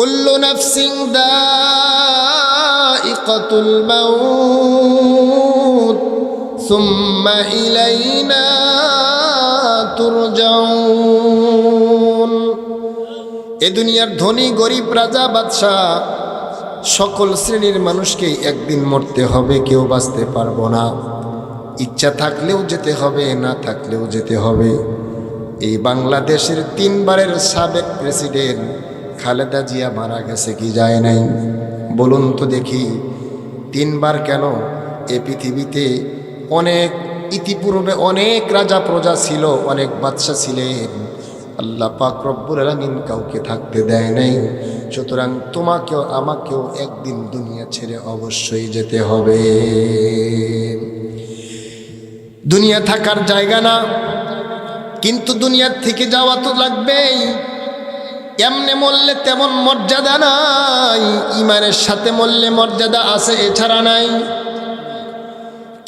কুল্লু নাফসিন দাইকাতুল মাউত সুম্মা ইলাইনা তুরজাউন। এ দুনিয়ার ধনী গরিব রাজা বাদশাহ সকল শ্রেণীর মানুষকেই একদিন মরতে হবে, কেউ বাঁচতে পারবো না। ইচ্ছা থাকলেও যেতে হবে, না থাকলেও যেতে হবে। এই বাংলাদেশের 3 বারের সাবেক প্রেসিডেন্ট খালেদা জিয়া মারা গেছে কি যায় নাই? বলুন তো দেখি। 3 বার কেন? এ পৃথিবীতে অনেক ইতিপূর্বে অনেক রাজা প্রজা ছিল, অনেক বাদশা ছিলেন। আল্লাহ পাক রব্বুল আলামিন কাউকে থাকতে দেয় নাই। সুতরাং তোমাকেও আমাকেও একদিন দুনিয়া ছেড়ে অবশ্যই যেতে হবে। দুনিয়া থাকার জায়গা না, কিন্তু দুনিয়ার থেকে যাওয়া তো লাগবেই। এমনে মরলে তেমন মর্যাদা নাই, ইমানের সাথে মরলে মর্যাদা আছে, এছাড়া নাই।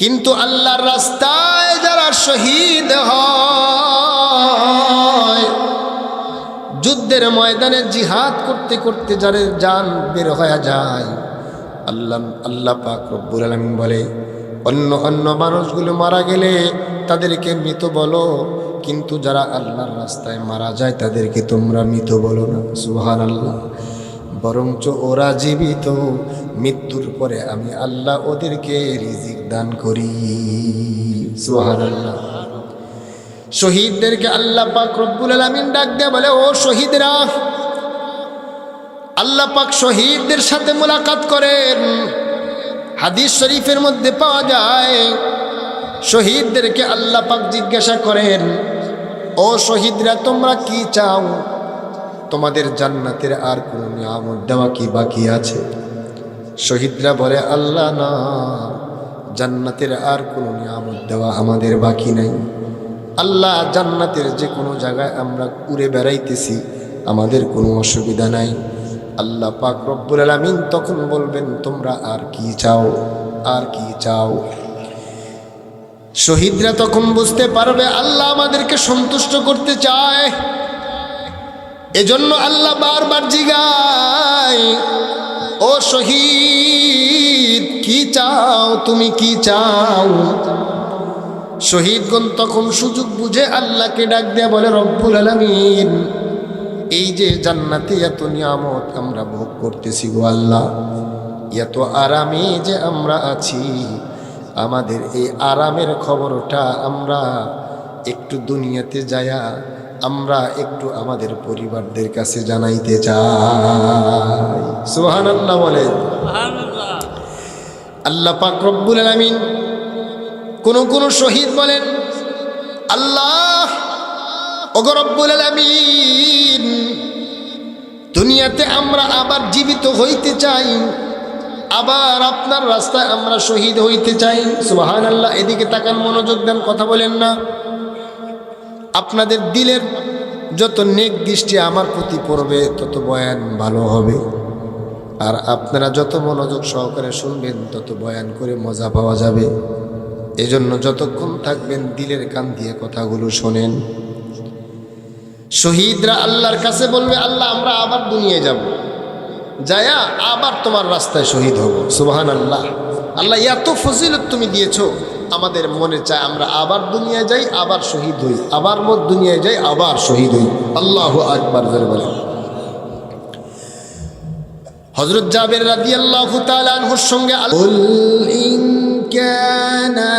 কিন্তু আল্লাহর রাস্তায় যারা শহীদ হয়, যুদ্ধের ময়দানে জিহাদ করতে করতে যাদের জান বের হয়ে যায়, আল্লাহ পাক রব্বুল আলামিন বলে অন্য মানুষগুলো মারা গেলে তাদেরকে মৃত বলো, কিন্তু যারা আল্লাহর রাস্তায় মারা যায় তাদেরকে তোমরা মৃত বলো না। সুবহানাল্লাহ। বরঞ্চ ওরা জীবিত, মৃত্যুর পরে আমি আল্লাহ ওদেরকে রিজিক দান করি। সুবহানাল্লাহ। শহীদদেরকে আল্লাহ পাক রব্বুল আলামিন ডাক দিয়ে বলে, ও শহীদরা। আল্লাহ পাক শহীদদের সাথে মুলাকাত করেন। হাদিস শরীফের মধ্যে পাওয়া যায়, শহীদদেরকে আল্লাহ পাক জিজ্ঞাসা করেন, ও শহীদরা তোমরা কি চাও? তোমাদের জান্নাতের আর কোনো নিয়ামত দেওয়া কি বাকি আছে? শহীদরা বলে, আল্লাহ না, জান্নাতের আর কোনো নিয়ামত দেওয়া আমাদের বাকি নাই। আল্লাহ, জান্নাতের যে কোনো জায়গায় আমরা উড়ে বেড়াইতেছি, আমাদের কোনো অসুবিধা নাই। আল্লাহ পাক রব্বুল আলামিন তখন বলবেন, তোমরা আর কি চাও, আর কি চাও? শহীদরা তখন বুঝতে পারবে আল্লাহ আমাদেরকে সন্তুষ্ট করতে চায়। এজন্য আল্লাহ বারবার জিগায়, ও শহীদ কি চাও, তুমি কি চাও? শহীদগণ তখন সুযোগ বুঝে আল্লাহকে ডাক দেয়া বলে, রব্বুল আলামিন, এই যে জান্নাতে এত নিয়ামত আমরা ভোগ করতেছি গো আল্লাহ, এত আরামে যে আমরা আছি, আমাদের এই আরামের খবরটা আমরা একটু দুনিয়াতে যায়া আমরা একটু আমাদের পরিবারদের কাছে জানাইতে চাই। সুবহানাল্লাহ বলে। আল্লাহ পাক রব্বুল আলামিন কোন শহীদ বলেন, আল্লাহ ওগো রব্বুল আলামিন, দুনিয়াতে আমরা আবার জীবিত হইতে চাই, আবার আপনার রাস্তায় আমরা শহীদ হইতে চাই। সুবহানাল্লাহ। এদিকে তাকান, মনোযোগ দেন, কথা বলেন না। আপনাদের দিলের যত নেক দৃষ্টি আমার প্রতি পড়বে, তত বয়ান ভালো হবে। আর আপনারা যত মনোযোগ সহকারে শুনবেন, তত বয়ান করে মজা পাওয়া যাবে। এজন্য যতক্ষণ থাকবেন দিলের কান দিয়ে কথাগুলো শোনেন। শহীদরা আল্লাহর কাছে বলবে, আল্লাহ আমরা আবার দুনিয়ায় যাব, যায়া আবার তোমার রাস্তায় শহীদ হব। সুবহানাল্লাহ। আল্লাহ এত ফজিলত তুমি দিয়েছো, আমাদের মনে চায় আমরা আবার দুনিয়ায় যাই, আবার শহীদ হই, আবার দুনিয়ায় যাই, আবার শহীদ হই। আল্লাহু আকবার জোরে বলেন। হযরত জাবের রাদিয়াল্লাহু তাআলা আনহুর সঙ্গে কুল ইন কানা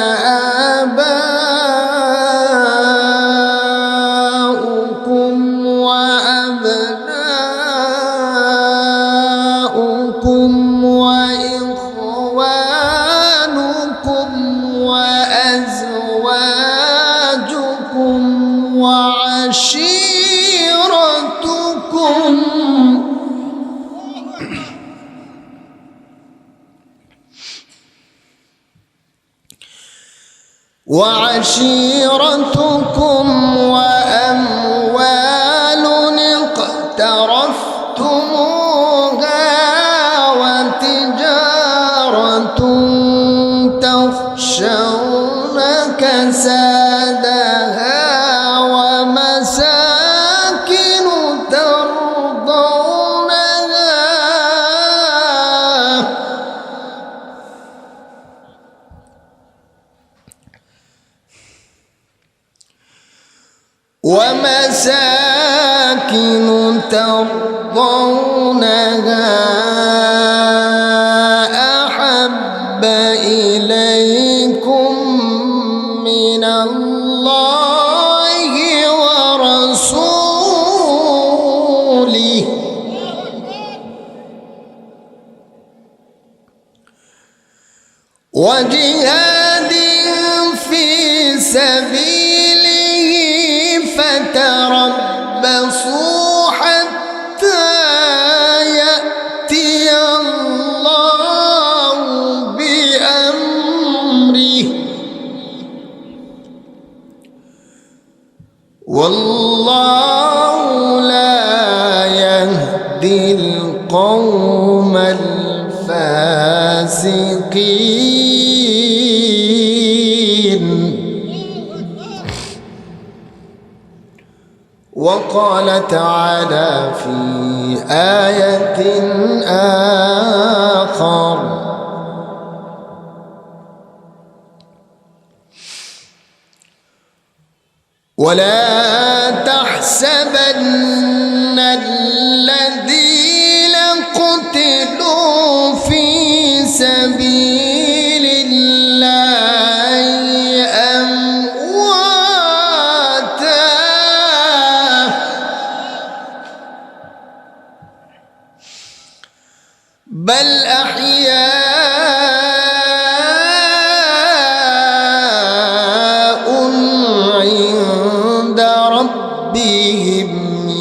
আবাউকুম ওয়া আবনাউকুম ওয়া ইখওয়ানুকুম ওয়া আযওয়াজুকুম ওয়া আশীরাতুকুম وعشيرتكم وأموال اقترفتموها وتجارة تخشون كسادها ومساكن ترضونها مساكن ترضونها أحب إليكم من الله ورسوله وجهاد في سبيله فتربصوا حتى يأتي الله بأمره والله لا يهدي القوم الفاسقين. وقال تعالى في آية آخر ولا تحسبن الذين قتلوا في سبيل الله أمواتا بل أحياء عند ربهم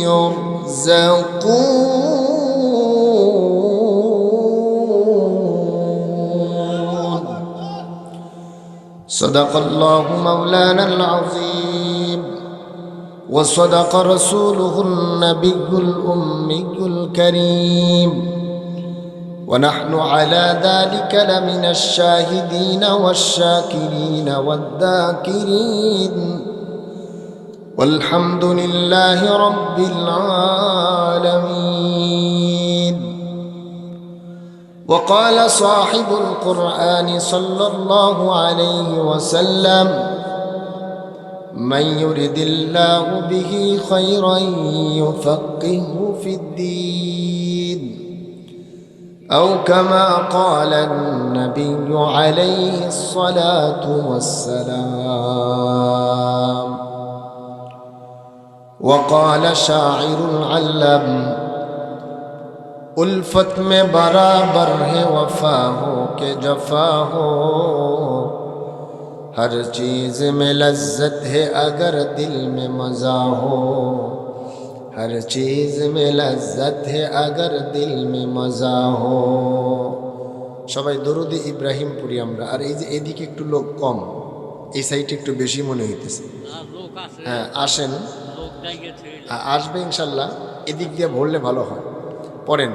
يرزقون. صدق الله مولانا العظيم وصدق رسوله النبي الأمي الكريم ونحن على ذلك لمن الشاهدين والشاكرين والذاكرين والحمد لله رب العالمين. وقال صاحب القرآن صلى الله عليه وسلم من يرد الله به خيرا يفقهه في الدين أو كما قال النبي عليه الصلاة والسلام. وقال شاعر العلم उल्फत में बराबर है वफा हो के जफा हो हर चीज़ में लज्जत है अगर दिल में मज़ा हो हर चीज़ में लज्जत है अगर दिल में मज़ा हो। সবাই দরুদ ইব্রাহিম পড়ি আমরা। আর এই যে এদিকে একটু লোক কম, এই সাইডে একটু বেশি মনে হইতেছে। হ্যাঁ আসেন, আসবে ইনশাল্লাহ, এদিক দিয়ে ভরলে ভালো হয়। পড়েন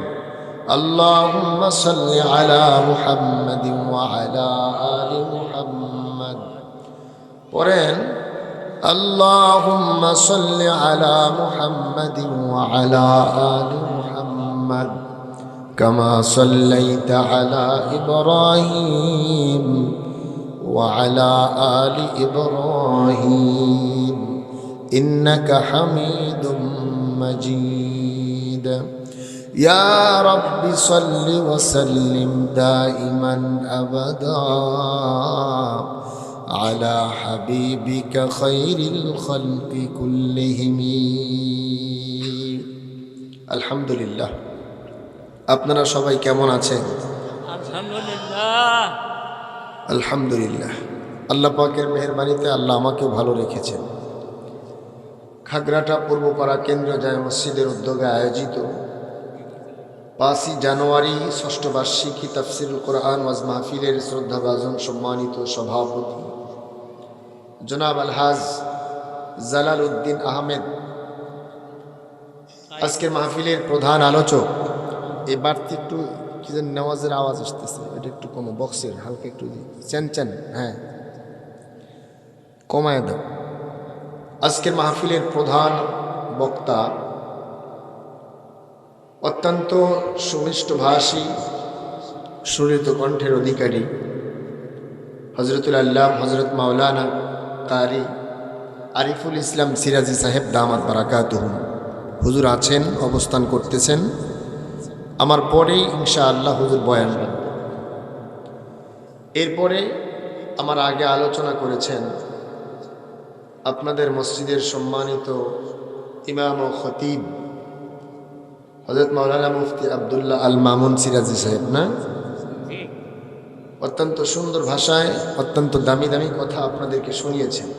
আল্লাহুম্মা সাল্লি আলা মুহাম্মাদিন ওয়া আলা আলি মুহাম্মাদ। পড়েন আল্লাহুম্মা সাল্লি আলা মুহাম্মাদিন ওয়া আলা আলি মুহাম্মাদ কামা সাল্লাইতা আলা ইব্রাহিম ওয়া আলা আলি ইব্রাহিম ইন্নাকা হামিদুম মাজিদ। يا رب صل وسلم دائما أبدا على حبيبك خير الخلق كلهم। الحمد لله। আপনারা সবাই কেমন আছেন? আলহামদুলিল্লাহ। আলহামদুলিল্লাহ। আল্লাহ পাকের মেহেরবানিতে আল্লাহ আমাকে ভালো রেখেছেন। খাগড়াটা পূর্বপাড়া কেন্দ্রীয় জামে মসজিদের উদ্যোগে আয়োজিত 5ই জানুয়ারি ষষ্ঠ বার্ষিকী তাফসিরুল কোরআন ওয়াজ মাহফিলের শ্রদ্ধাভাজন সম্মানিত সভাপতি জনাব আলহাজ জালাল উদ্দিন আহমেদ, আজকের মাহফিলের প্রধান আলোচক। এই বাড়তি একটু কি যেন নামাজের আওয়াজ আসতেছে, এটা একটু কমো, বক্সের হালকা একটু চেন হ্যাঁ কমায় দাও। আজকের মাহফিলের প্রধান বক্তা অত্যন্ত সুমিষ্টভাষী সুরিত কণ্ঠের অধিকারী হজরতুল আল্লাহ হজরত মাওলানা কারি আরিফুল ইসলাম সিরাজি সাহেব দামাত বারাকাতুহুম হুজুর আছেন, অবস্থান করতেছেন। আমার পরেই ইনশাআল্লাহ হুজুর বয়ান রাখবেন। এরপরে আমার আগে আলোচনা করেছেন আপনাদের মসজিদের সম্মানিত ইমাম ও খতিব হযরত মাওলানা মুফতি আব্দুল্লাহ আল মামুন সিরাজি সাহেব, না? অত্যন্ত সুন্দর ভাষায় অত্যন্ত দামি দামি কথা আপনাদেরকে শুনিয়েছেন।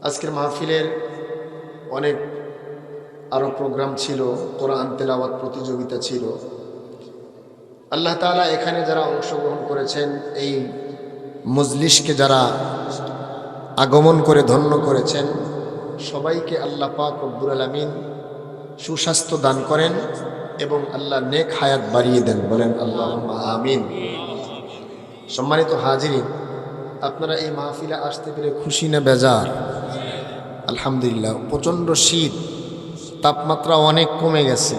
আজকের মাহফিলের অনেক আরও প্রোগ্রাম ছিল, কোরআন তেলাওয়াত প্রতিযোগিতা ছিল। আল্লাহ তাআলা এখানে যারা অংশগ্রহণ করেছেন, এই মজলিসকে যারা আগমন করে ধন্য করেছেন, সবাইকে আল্লাহ পাক রব্বুল আলামিন সুস্বাস্থ্য দান করেন এবং আল্লাহ নেক হায়াত বাড়িয়ে দেন, বলেন আল্লাহুম্মা আমিন। সম্মানিত হাজিরিন, আপনারা এই মাহফিলে আসতে পেরে খুশি না বেজার? আলহামদুলিল্লাহ। প্রচণ্ড শীত, তাপমাত্রা অনেক কমে গেছে।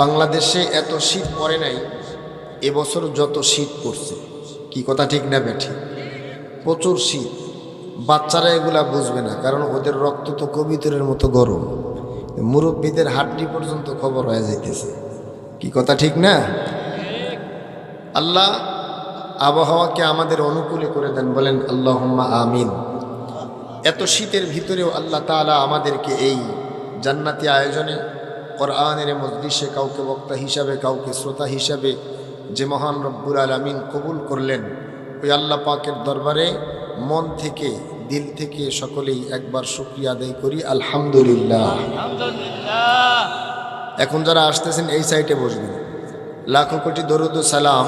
বাংলাদেশে এত শীত পড়ে নাই এবছর যত শীত পড়ছে। কি কথা ঠিক না বেঠি? প্রচুর শীত। বাচ্চারা এগুলা বুঝবে না, কারণ ওদের রক্ত তো কবিতরের মতো গরম। মুরব্বীদের হাড্ডি পর্যন্ত খবর হয়ে যাইতেছে। কি কথা ঠিক না? আল্লাহ আবহাওয়াকে আমাদের অনুকূলে করে দেন, বলেন আল্লাহুম্মা আমিন। এত শীতের ভিতরেও আল্লাহ তাআলা আমাদেরকে এই জান্নাতি আয়োজনে কোরআনের মজলিসে কাউকে বক্তা হিসাবে, কাউকে শ্রোতা হিসাবে যে মহান রব্বুল আলামিন কবুল করলেন, ওই আল্লাহ পাকের দরবারে মন থেকে, দিল থেকে সকলেই একবার শুকরিয়া আদায় করি, আলহামদুলিল্লাহ। এখন যারা আসতেছেন এই সাইটে বসবেন। লাখো কোটি দরুদ ও সালাম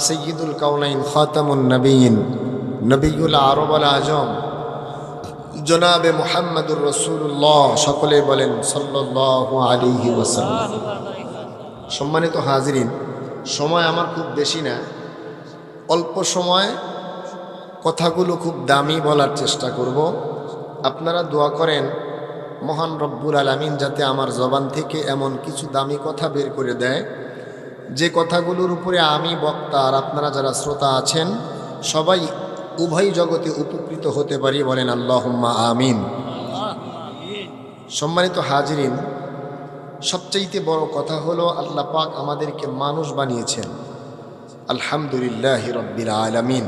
সৈয়দুল কাউনাইন খাতামুন নবীন নবীউল আরব আল আজম জনাবে মুহাম্মদুর রাসূলুল্লাহ, সকলে বলেন সাল্লাল্লাহু আলাইহি ওয়াসাল্লাম। সম্মানিত হাজিরিন, সময় আমার খুব বেশি না, অল্প সময় কথাগুলো খুব দামি বলার চেষ্টা করব। আপনারা দোয়া করেন মহান রব্বুল আলামিন যাতে আমার জবান থেকে এমন কিছু দামি কথা বের করে দেয়, যে কথাগুলোর উপরে আমি বক্তা আর আপনারা যারা শ্রোতা আছেন সবাই উভয় জগতে উপকৃত হতে পারি, বলেন আল্লাহুম্মা আমিন। সম্মানিত হাজিরিন, সবচাইতে বড় কথা হলো আল্লাহ পাক আমাদেরকে মানুষ বানিয়েছেন। আলহামদুলিল্লাহি রাব্বিল আলামিন।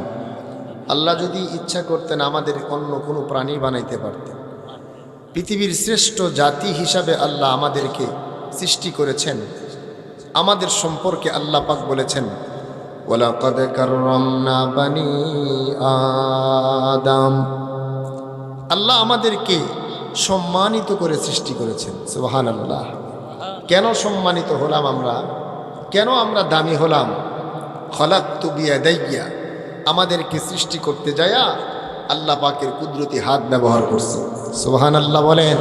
আল্লাহ যদি ইচ্ছা করতেন আমাদের অন্য কোনো প্রাণী বানাইতে পারতেন। পৃথিবীর শ্রেষ্ঠ জাতি হিসাবে আল্লাহ আমাদেরকে সৃষ্টি করেছেন। আমাদের সম্পর্কে আল্লাহ পাক বলেছেন, ওয়ালাকাদ কাররামনা বানি আদম। আল্লাহ আমাদেরকে সম্মানিত করে সৃষ্টি করেছেন। সুবহানাল্লাহ। কেন সম্মানিত হলাম আমরা? কেন আমরা দামি হলাম? খলাকতু বিয়াদাইয়া, আমাদেরকে সৃষ্টি করতে যায়া আল্লাহ পাকের কুদরতি হাত ব্যবহার করছে। সুবহানাল্লাহ বলেন।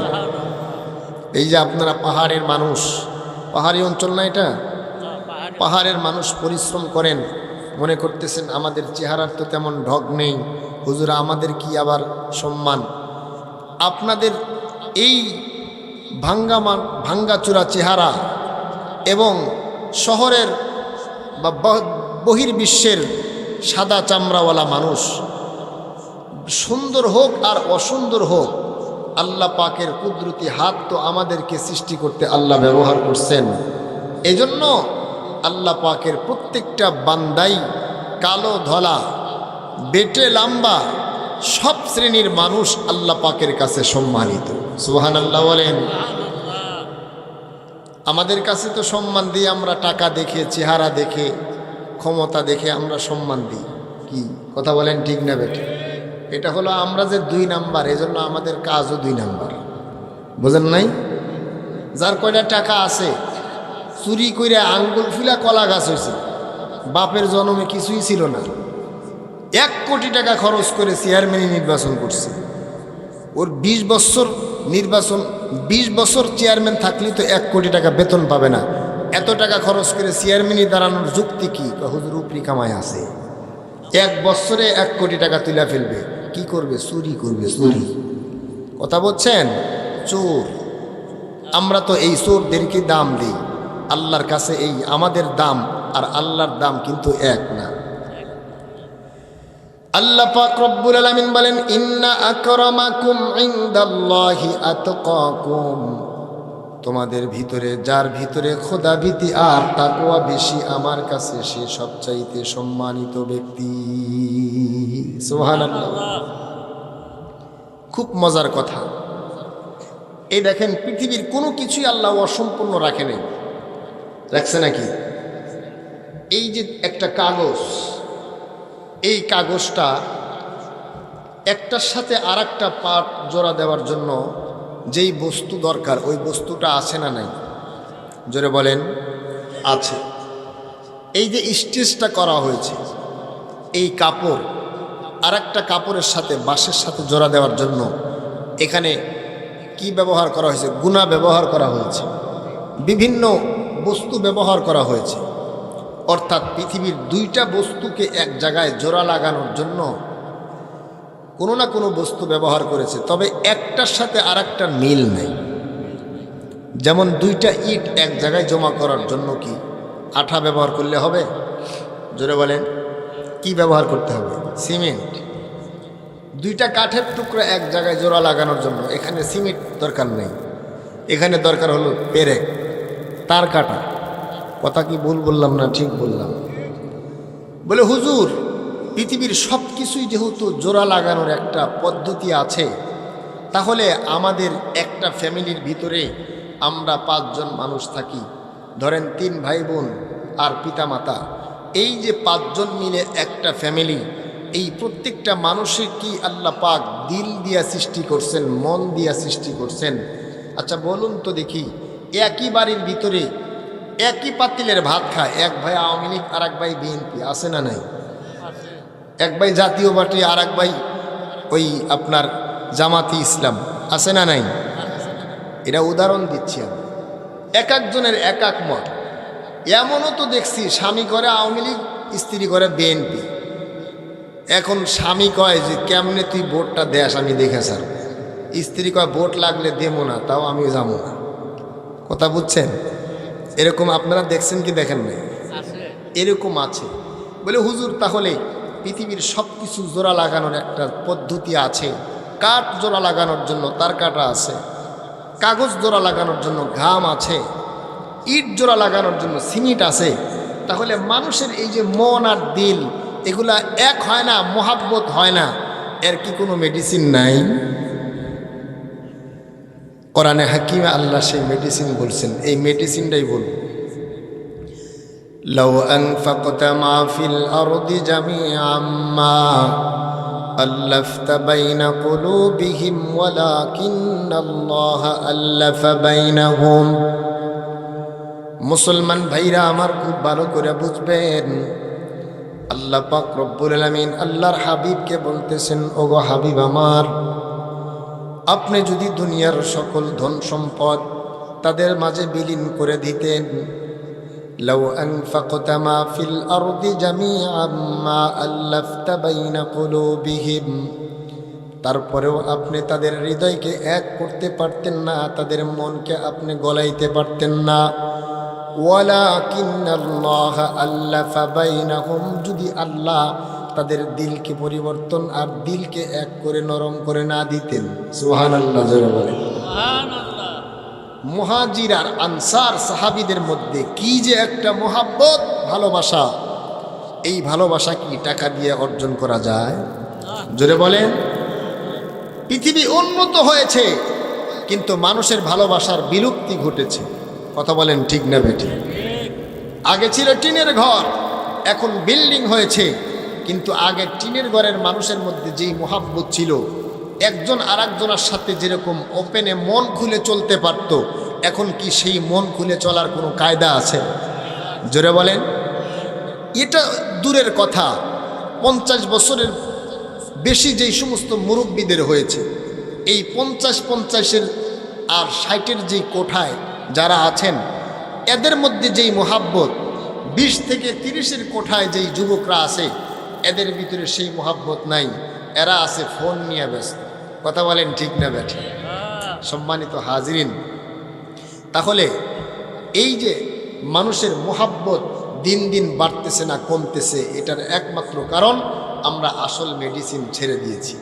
এই যে আপনারা পাহাড়ের মানুষ, পাহাড়ি অঞ্চল না এটা? পাহাড়ের মানুষ পরিশ্রম করেন, মনে করতেছেন আমাদের চেহারার তো তেমন ঢং নেই, হুজুর আমাদের কি আবার সম্মান? আপনাদের এই ভাঙ্গাচূড়া চেহারা এবং শহরের বা বহির্বিশ্বের সাদা চামড়াওয়ালা মানুষ, সুন্দর হোক আর অসুন্দর হোক, আল্লাহ পাকের কুদরতি হাত তো আমাদেরকে সৃষ্টি করতে আল্লাহ ব্যবহার করছেন। এজন্য আল্লাহ পাকের প্রত্যেকটা বান্দাই কালো ধলা, বেটে লম্বা, সব শ্রেণীর মানুষ আল্লাহ পাকের কাছে সম্মানিত। সুবহানাল্লাহ বলেন। আমাদের কাছে তো সম্মান দিই আমরা টাকা দেখে, চেহারা দেখে, ক্ষমতা দেখে আমরা সম্মান দিই। কি কথা বলেন, ঠিক না বেটে? এটা হলো আমরা যে 2 নাম্বার, এজন্য আমাদের কাজও 2 নাম্বার। বোঝেন নাই? যার কয়টা টাকা আছে, চুরি করে আঙ্গুল ফুলা কলা গাছ হয়েছে, বাপের জন্মে কিছুই ছিল না, 1 কোটি টাকা খরচ করে চেয়ারম্যানই নির্বাচন করছে। ওর 20 বছর নির্বাচন, 20 বছর চেয়ারম্যান থাকলেই তো 1 কোটি টাকা বেতন পাবে না। এত টাকা খরচ করে চেয়ারম্যানই দাঁড়ানোর যুক্তি কি? হুজুর উপরি কামাই আছে, 1 বছরে 1 কোটি টাকা তুলে ফেলবে। কি করবে? চুরি করবে, চুরি। কথা বলছেন? চোর। আমরা তো এই চোরদেরকে দাম দিই। আল্লাহর কাছে এই আমাদের দাম আর আল্লাহর দাম কিন্তু এক না। আল্লাহ পাক রব্বুল আলামিন বলেন, ইন্না আকরামাকুম ইনদাল্লাহি আতকাকুম, তোমাদের ভিতরে যার ভিতরে খোদাভীতি আর তাকওয়া বেশি আমার কাছে সে সবচাইতে সম্মানিত ব্যক্তি। সুবহানাল্লাহ। খুব মজার কথা। এই দেখেন, পৃথিবীর কোনো কিছুই আল্লাহ অসম্পূর্ণ রাখেনি, রাখছে নাকি? এই যে একটা কাগজ, এই কাগজটা একটার সাথে আর একটা পার্ট জোড়া দেওয়ার জন্য যেই বস্তু দরকার ওই বস্তুটা আছে না নাই? জোরে বলেন, আছে। এই যে স্টিচটা করা হয়েছে, এই কাপড় আর একটা কাপড়ের সাথে বাঁশের সাথে জোড়া দেওয়ার জন্য এখানে কি ব্যবহার করা হয়েছে? গুণা ব্যবহার করা হয়েছে, বিভিন্ন বস্তু ব্যবহার করা হয়েছে। অর্থাৎ পৃথিবীর দুইটা বস্তুকে এক জায়গায় জোড়া লাগানোর জন্য কোনো না কোনো বস্তু ব্যবহার করেছে, তবে একটার সাথে আর একটা মিল নেই। যেমন দুইটা ইট এক জায়গায় জমা করার জন্য কি আঠা ব্যবহার করলে হবে? জোরে বলেন, কি ব্যবহার করতে হবে? সিমেন্ট। দুইটা কাঠের টুকরা এক জায়গায় জোড়া লাগানোর জন্য এখানে সিমেন্ট দরকার নেই, এখানে দরকার হলো পেরেক, তার কাটা। কথা কি ভুল বললাম না ঠিক বললাম? বলে হুজুর, পৃথিবীর সব কিছুই যেহেতু জোড়া লাগানোর একটা পদ্ধতি আছে, তাহলে আমাদের একটা ফ্যামিলির ভিতরে আমরা 5 জন মানুষ থাকি, ধরেন 3 ভাই বোন আর পিতামাতা, এই যে 5 জন মিলে একটা ফ্যামিলি, এই প্রত্যেকটা মানুষের কি আল্লাহ পাক দিল দিয়া সৃষ্টি করছেন, মন দিয়া সৃষ্টি করছেন? আচ্ছা বলুন তো দেখি, একই বাড়ির ভিতরে একই পাতিলের ভাত খায়, এক ভাই আওয়ামী লীগ আর এক ভাই বিএনপি, আছে না নাই? এক ভাই জাতীয় পার্টি আর এক ভাই ওই আপনার জামাতি ইসলাম, আছে না নাই? এটা উদাহরণ দিচ্ছি আমি, এক একজনের এক এক মত। এমনও তো দেখছি স্বামী করে আওয়ামী লীগ, স্ত্রী করে বিএনপি। এখন স্বামী কয় যে কেমনে তুই ভোটটা দেশ, আমি দেখে স্যার। স্ত্রী কয় ভোট লাগলে দেবো না, তাও আমি যাবো না। কথা বুঝছেন? এরকম আপনারা দেখছেন কি দেখেন নাই? এরকম আছে। বলে হুজুর, তাহলে পৃথিবীর সব কিছু জোড়া লাগানোর একটা পদ্ধতি আছে। কাঠ জোড়া লাগানোর জন্য তার কাটা আছে, কাগজ জোড়া লাগানোর জন্য ঘাম আছে, ইট জোড়া লাগানোর জন্য সিমেন্ট আছে। তাহলে মানুষের এই যে মন আর দিল, এগুলা এক হয় না, মোহাব্বত হয় না, এর কি কোনো মেডিসিন নাই? কোরআনে হাকিমে আল্লাহ সেই মেডিসিন বলছেন, এই মেডিসিনটাই বলব। লাউ আনফাকতা মা ফিল আরদি জামিআম মা আল্লাফতা বাইনা কুলুবিহিম ওয়ালাকিন্নাল্লাহা আল্লাফা বাইনাহুম। মুসলমান ভাইরা আমার খুব ভালো করে বুঝবেন, আল্লাহ পাক রব্বুল আলামিন আল্লাহর হাবিবকে বলতেছেন, ওগো হাবিব আমার, আপনি যদি দুনিয়ার সকল ধন সম্পদ তাদের মাঝে বিলীন করে দিতেন, লাউ আনফাকতা মা ফিল আরদি জামিআম মা আল্লাফতা বাইনা কুলুবিহিম, তারপরেও আপনি তাদের হৃদয়কে এক করতে পারতেন না, তাদের মনকে আপনি গলাইতে পারতেন না। ওয়ালাকিন্নাল্লাহা আল্লাফা বাইনাহুম, যদি আল্লাহ তাদের দিলকে পরিবর্তন আর দিলকে এক করে নরম করে না দিতেন। সুবহানাল্লাহ জোরে বলেন। মুহাজির আর আনসার সাহাবীদের মধ্যে কি যে একটা মোহাব্বত, ভালোবাসা, এই ভালোবাসা কি টাকা দিয়ে অর্জন করা যায়? জোরে বলেন। পৃথিবী উন্নত হয়েছে কিন্তু মানুষের ভালোবাসার বিলুপ্তি ঘটেছে। কথা বলেন ঠিক না বেঠিক? আগে ছিল টিনের ঘর, এখন বিল্ডিং হয়েছে, কিন্তু আগে টিনের ঘরের মানুষের মধ্যে যেই মোহাব্বত ছিল, একজন আরেকজনের সাথে যেরকম ওপেনে মন খুলে চলতে পারত, এখন কি সেই মন খুলে চলার কোনো কায়দা আছে? জোরে বলেন। এটা দূরের কথা, 50 বছরের বেশি যেই সমস্ত মুরব্বীদের হয়েছে, এই 50-50 আর 60 যেই কোঠায় যারা আছেন, এদের মধ্যে যেই মোহাব্বত, 20 থেকে 30 কোঠায় যেই যুবকরা আছে, এদের ভিতরে সেই মোহাব্বত নাই। এরা আছে ফোন নিয়ে ব্যস্ত। কথা বলেন ঠিক না বেঠিক? সম্মানিত হাজিরিন, তাহলে এই যে মানুষের মোহাব্বত দিন দিন বাড়তেছে না কমতেছে, এটার একমাত্র কারণ আমরা আসল মেডিসিন ছেড়ে দিয়েছি।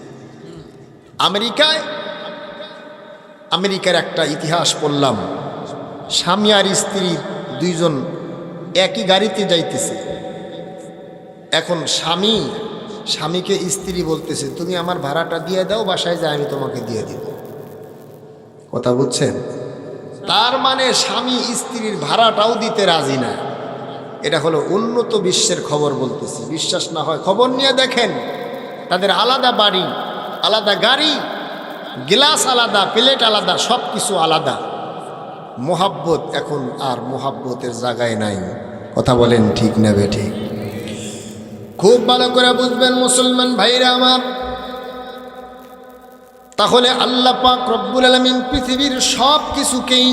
আমেরিকার একটা ইতিহাস পড়লাম, স্বামী আর স্ত্রী দুইজন একই গাড়িতে যাইতেছে। এখন স্বামীকে স্ত্রী বলতেছে, তুমি আমার ভাড়াটা দিয়ে দাও, বাসায় যায় আমি তোমাকে দিয়ে দিব। কথা বুঝছেন? তার মানে স্বামী স্ত্রীর ভাড়াটাও দিতে রাজি না। এটা হলো উন্নত বিশ্বের খবর বলতেছি, বিশ্বাস না হয় খবর নিয়ে দেখেন। তাদের আলাদা বাড়ি, আলাদা গাড়ি, গ্লাস আলাদা, প্লেট আলাদা, সব কিছু আলাদা। মোহাব্বত এখন আর মোহাব্বতের জায়গায় নাই। কথা বলেন ঠিক না বেঠিক? খুব ভালো করে বুঝবেন মুসলমান ভাইরা আমার। তাহলে আল্লাহ পাক রব্বুল আলামিন পৃথিবীর সব কিছুকেই,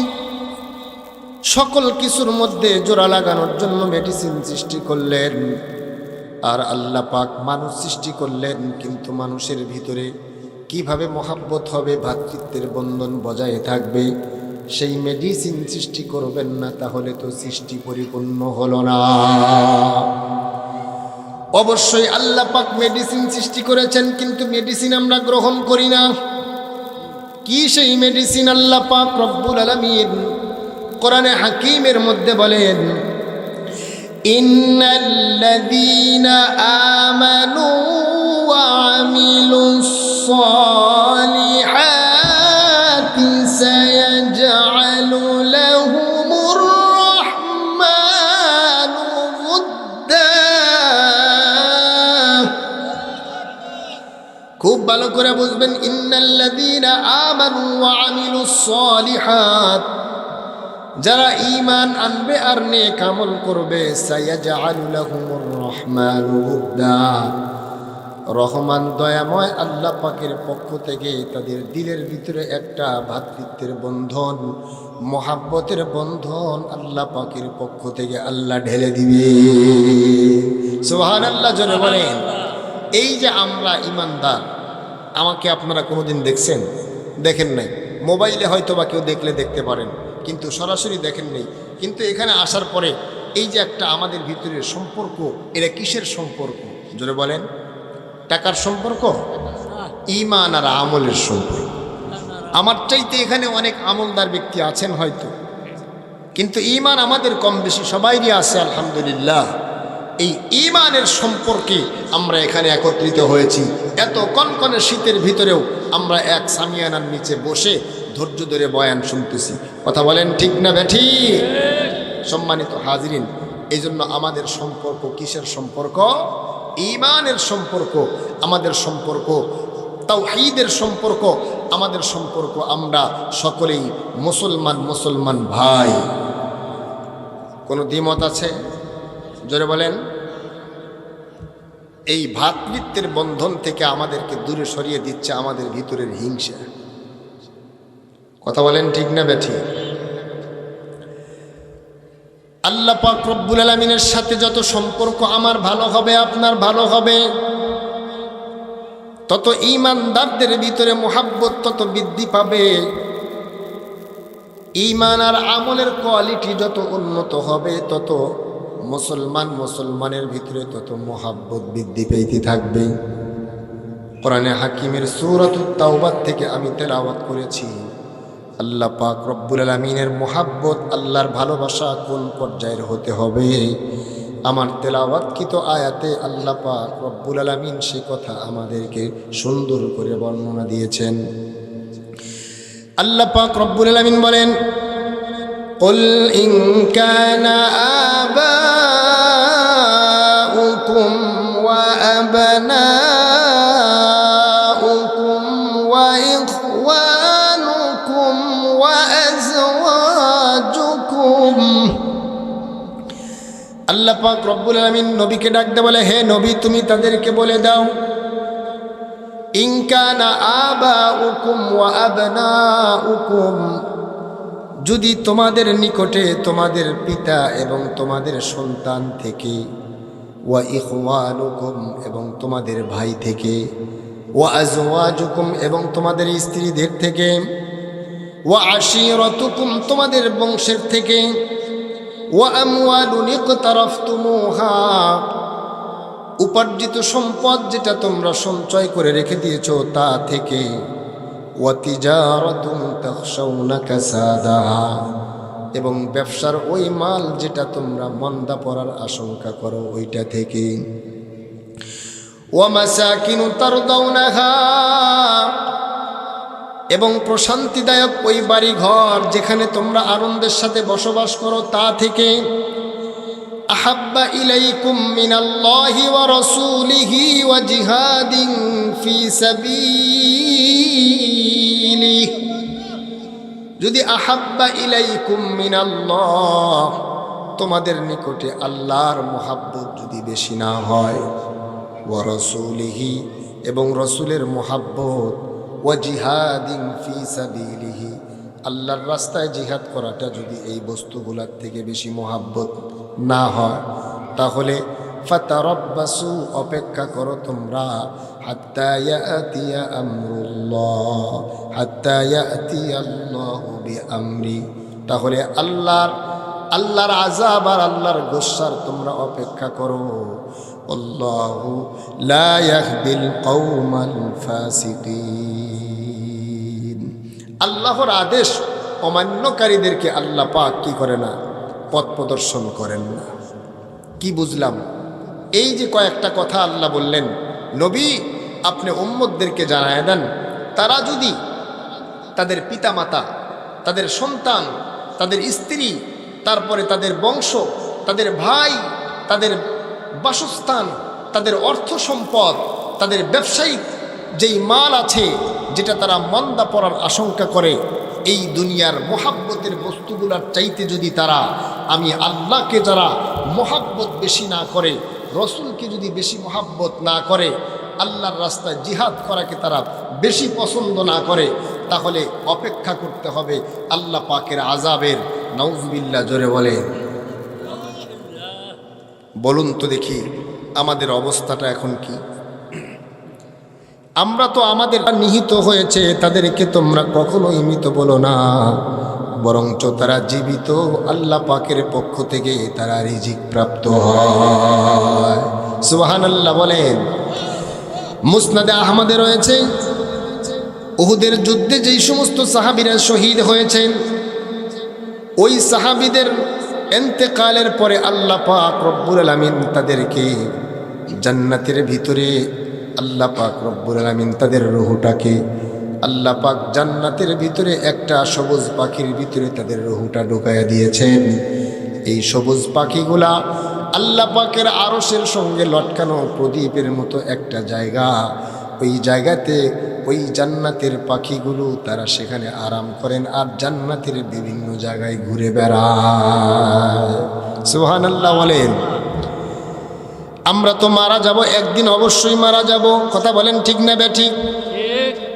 সকল কিছুর মধ্যে জোড়া লাগানোর জন্য মেডিসিন সৃষ্টি করলেন। আর আল্লাহ পাক মানুষ সৃষ্টি করলেন, কিন্তু মানুষের ভিতরে কিভাবে মহাব্বত হবে, ভ্রাতৃত্বের বন্ধন বজায় থাকবে, সেই মেডিসিন সৃষ্টি করবেন না, তাহলে তো সৃষ্টি পরিপূর্ণ হলো না। অবশ্যই আল্লাহ পাক মেডিসিন সৃষ্টি করেছেন, কিন্তু মেডিসিন আমরা গ্রহণ করি না। কি সেই মেডিসিন? আল্লাহ পাক রব্বুল আলামিন কোরআনে হাকিমের মধ্যে বলেন, ইন্নাল্লাযীনা আমানু ওয়া আমিলুস সালিহাতি সায়াজআলু লাহুমুর রাহমানু উদ্দা। খুব ভালো করে বুঝবেন, ইন্নাল্লাযীনা আমানু ওয়া আমিলুস সালিহাত, যারা ঈমান আনবে আর নেক আমল করবে, সায়াজআলু লাহুমুর রাহমানু উদ্দা, রহমান দয়াময় আল্লাহ পাকের পক্ষ থেকে তাদের দিলের ভিতরে একটা ভ্রাতৃত্বের বন্ধন, মহাব্বতের বন্ধন আল্লাহ পাকের পক্ষ থেকে আল্লাহ ঢেলে দিবে। সুবহানাল্লাহ জোরে বলেন। এই যে আমরা ঈমানদার, আমাকে আপনারা কোনোদিন দেখছেন? দেখেন নাই। মোবাইলে হয়তো বা কেউ দেখলে দেখতে পারেন, কিন্তু সরাসরি দেখেন নেই। কিন্তু এখানে আসার পরে এই যে একটা আমাদের ভিতরের সম্পর্ক, এটা কিসের সম্পর্ক? জোরে বলেন। টাকার সম্পর্ক? ঈমান আর আমলের সম্পর্ক। আমার চাইতে এখানে অনেক আমলদার ব্যক্তি আছেন হয়তো, কিন্তু ঈমান আমাদের কম বেশি সবাইরই আছে আলহামদুলিল্লাহ। এই ঈমানের সম্পর্কে আমরা এখানে একত্রিত হয়েছি। এত কনকনে শীতের ভিতরেও আমরা এক সামিয়ানার নিচে বসে ধৈর্য ধরে বয়ান শুনতেছি। কথা বলেন ঠিক না বেঠিক? সম্মানিত হাজিরিন, এই জন্য আমাদের সম্পর্ক কিসের সম্পর্ক? ঈমানের সম্পর্ক। আমাদের সম্পর্ক তাওহীদের সম্পর্ক, আমাদের সম্পর্ক। আমরা সকলেই মুসলমান ভাই। কোনো দ্বিমত আছে? জোরে বলেন। এই ভ্রাতৃত্বের বন্ধন থেকে আমাদেরকে দূরে সরিয়ে দিচ্ছে আমাদের ভিতরের হিংসা। কথা বলেন ঠিক না বেঠিক? আল্লাহ পাক রব্বুল আলামিনের সাথে যত সম্পর্ক আমার ভালো হবে, আপনার ভালো হবে, তত ঈমানদারদের ভিতরে মুহাব্বত তত বৃদ্ধি পাবে। ঈমান আর আমলের কোয়ালিটি যত উন্নত হবে, তত মুসলমানের ভিতরে তত মুহাব্বত বৃদ্ধি পেতে থাকবে। কোরআনে হাকিমের সূরাতুত তাওবা থেকে আমি তেলাওয়াত করেছি, আল্লাহ পাক রব্বুল আলামিনের মুহাব্বত, আল্লাহর ভালোবাসা কোন পর্যায়ের হতে হবে। আমার তেলাওয়াতকৃত আয়াতে আল্লাহ পাক রব্বুল আলামিন সে কথা আমাদেরকে সুন্দর করে বর্ণনা দিয়েছেন। আল্লাহ পাক রব্বুল আলামিন বলেন, কুল ইন কানা আবাউকুম ওয়া আবনাউকুম ওয়া ইখওয়ানুকুম ওয়া আজওয়াজুকুম। আল্লাহ পাক রব্বুল আলামিন নবীকে ডাকতে বলে, হে নবী, তুমি তাদেরকে বলে দাও, ইন কানা আবাউকুম ওয়া আবনাউকুম, যদি তোমাদের নিকটে তোমাদের পিতা এবং তোমাদের সন্তান থেকে, ওয়া ইখওয়ানুকুম এবং তোমাদের ভাই থেকে, ওয়া আজওয়াজুকুম এবং তোমাদের স্ত্রীদের থেকে, ওয়া আশিরাতুকুম তোমাদের বংশের থেকে, ওয়া আমওয়ালুন ইকতারাফতুমুহা, উপার্জিত সম্পদ যেটা তোমরা সঞ্চয় করে রেখে দিয়েছো তা থেকে, ওয়া তিজারাতুন তাখশাউনা কাসাদাহা, এবং ব্যবসার ওই মাল যেটা তোমরা মন্দা পড়ার আশঙ্কা করো ওইটা থেকে, ওয়া মাসাকিনু তারদাউনাহা, এবং প্রশান্তিদায়ক ওই বাড়ি ঘর যেখানে তোমরা আনন্দের সাথে বসবাস করো তা থেকে, আহাব্বা ইলাইকুম মিনাল্লাহি ওয়া রাসূলিহি ওয়া জিহাদিন ফি সাবিলিহি, যদি আহাব্বা ইলাইকুম মিনাল্লাহ, তোমাদের নিকটে আল্লাহর মোহাব্বত যদি বেশি না হয়, ওয়া রাসূলিহি, এবং রসুলের মোহাব্বত, ওয়া জিহাদিন ফি সাবিলিহি, আল্লাহর রাস্তায় জিহাদ করাটা যদি এই বস্তুগুলোর থেকে বেশি মোহাব্বত না হয়, তাহলে ফাতারাব্বাসু, অপেক্ষা করো তোমরা, হাত্তা ইয়াতিয়া আমরুল্লাহ, হাত্তা ইয়াতিয়াল্লাহু বিআমরি, তাহলে আল্লাহর আযাব আর আল্লাহর গুসার তোমরা অপেক্ষা করো। আল্লাহু লা ইয়াহদিল কওমাল ফাসিকিন, আল্লাহর আদেশ অমান্যকারীদেরকে আল্লাহ পাক কি করে না, পথ প্রদর্শন করেন না। কি বুঝলাম? এই যে কয়েকটা কথা আল্লাহ বললেন, নবী আপনি উম্মতদেরকে জানায় দেন, তারা যদি তাদের পিতামাতা, তাদের সন্তান, তাদের স্ত্রী, তারপরে তাদের বংশ, তাদের ভাই, তাদের বাসস্থান, তাদের অর্থ সম্পদ, তাদের ব্যবসায়িক যেই মাল আছে যেটা তারা মন্দা পড়ার আশঙ্কা করে, এই দুনিয়ার মোহাব্বতের বস্তুগুলার চাইতে যদি তারা আমি আল্লাহকে যারা মোহাব্বত বেশি না করে, রসুলকে যদি বেশি মোহাব্বত না করে, আল্লাহর রাস্তায় জিহাদ করাকে তারা বেশি পছন্দ না করে, তাহলে অপেক্ষা করতে হবে আল্লাহ পাকের আযাবের। নাউজুবিল্লাহ, জোরে বলে। বলুন তো দেখি আমাদের অবস্থাটা এখন কি? আমরা তো আমাদের নিহিত হয়েছে তাদেরকে তোমরা কখনোই মৃত বলো না, বরঞ্চ তারা জীবিত, আল্লাহ পাকের পক্ষ থেকে তারা রিজিক প্রাপ্ত হয়। সুবহানাল্লাহ বলেন। মুসনাদে আহমদে রয়েছে, উহুদের যুদ্ধে যেই সমস্ত সাহাবীরা শহীদ হয়েছেন, ওই সাহাবীদের ইন্তেকালের পরে আল্লাহ পাক রব্বুল আলামিন তাদেরকে জান্নাতের ভিতরে, আল্লাহ পাক রব্বুল আলামিন তাদের রূহটাকে, আল্লাহ পাক জান্নাতের ভিতরে একটা সবুজ পাখির ভিতরে তাদের রূহটা ঢুকাইয়া দিয়েছেন। এই সবুজ পাখিগুলা আল্লাহ পাকের আরশের সঙ্গে লটকানো প্রদীপের মতো একটা জায়গা, ওই জায়গাতে ওই জান্নাতের পাখিগুলো তারা সেখানে আরাম করেন আর জান্নাতের বিভিন্ন জায়গায় ঘুরে বেড়ায়। সুবহানাল্লাহ বলেন। আমরা তো মারা যাব, একদিন অবশ্যই মারা যাব, কথা বলেন ঠিক না বেঠিক?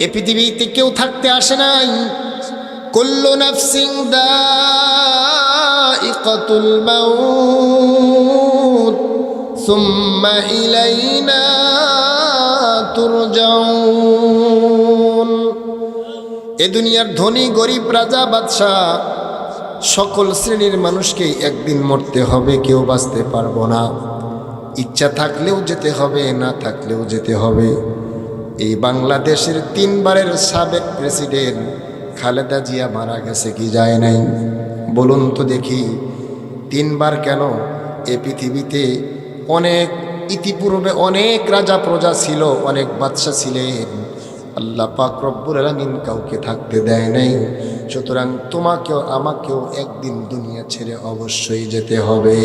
এ পৃথিবীতে কেউ থাকতে আসে নাই। কুল্লু নাফসিন দাইকাতুল মাউত সুম্মা ইলাইনা তুরজাউন। এ দুনিয়ার ধনী গরিব রাজা বাদশাহ সকল শ্রেণীর মানুষকেই একদিন মরতে হবে, কেউ বাঁচতে পারবো না। ইচ্ছা থাকলেও যেতে হবে, না থাকলেও যেতে হবে। এই বাংলাদেশের 3 বারের সাবেক প্রেসিডেন্ট খালেদা জিয়া মারা গেছে কি যায় নাই? বলুন তো দেখি। 3 বার কেন? এ পৃথিবীতে অনেক ইতিপূর্বে অনেক রাজা প্রজা ছিল, অনেক বাদশা ছিলেন, আল্লাহ পাক রব্বুল আলামিন কাউকে থাকতে দেয় নাই। সুতরাং তোমাকেও আমাকেও একদিন দুনিয়া ছেড়ে অবশ্যই যেতে হবে।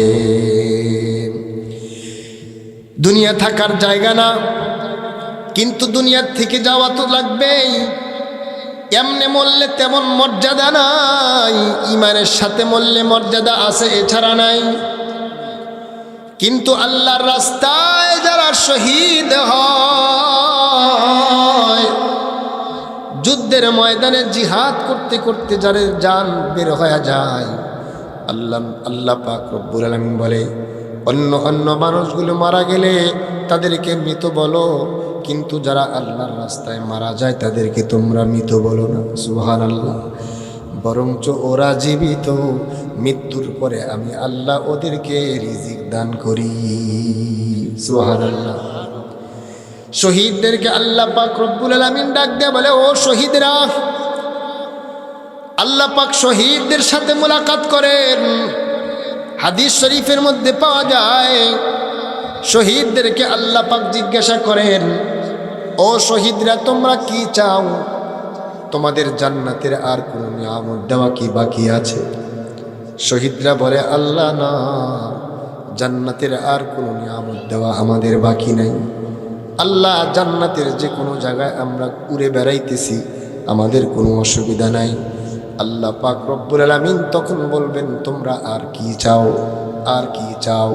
দুনিয়া থাকার জায়গা না, কিন্তু দুনিয়ার থেকে যাওয়া তো লাগবেই। এমনে মরলে তেমন মর্যাদা নাই, ইমানের সাথে মরলে মর্যাদা আছে, এছাড়া নাই। কিন্তু আল্লাহর রাস্তায় যারা শহীদ হয়, যুদ্ধের ময়দানে জিহাদ করতে করতে যাদের জান বের হয়ে যায়, আল্লাহ পাক রব্বুল আলামিন বলে অন্য মানুষগুলো মারা গেলে তাদেরকে মৃত বলো, কিন্তু যারা আল্লাহর রাস্তায় মারা যায় তাদেরকে তোমরা মৃত বলো না। সুবহানাল্লাহ। বরঞ্চ ওরা জীবিত, মৃত্যুর পরে আমি আল্লাহ ওদেরকে রিজিক দান করি। সুবহানাল্লাহ। শহীদদেরকে আল্লাহ পাক রব্বুল আলামিন ডাক দেয়া বলে, ও শহীদরা। আল্লাহ পাক শহীদদের সাথে মোলাকাত করেন। হাদিস শরীফের মধ্যে পাওয়া যায়, শহীদদেরকে আল্লাহ পাক জিজ্ঞাসা করেন, ও শহীদরা তোমরা কি চাও? তোমাদের জান্নাতের আর কোনো নিয়ামত দেওয়া কি বাকি আছে? শহীদরা বলে, আল্লাহ না, জান্নাতের আর কোনো নিয়ামত দেওয়া আমাদের বাকি নাই। আল্লাহ, জান্নাতের যে কোনো জায়গায় আমরা উড়ে বেড়াইতেছি, আমাদের কোনো অসুবিধা নাই। আল্লাহ পাক রব্বুল আলামিন তখন বলবেন, তোমরা আর কি চাও, আর কি চাও?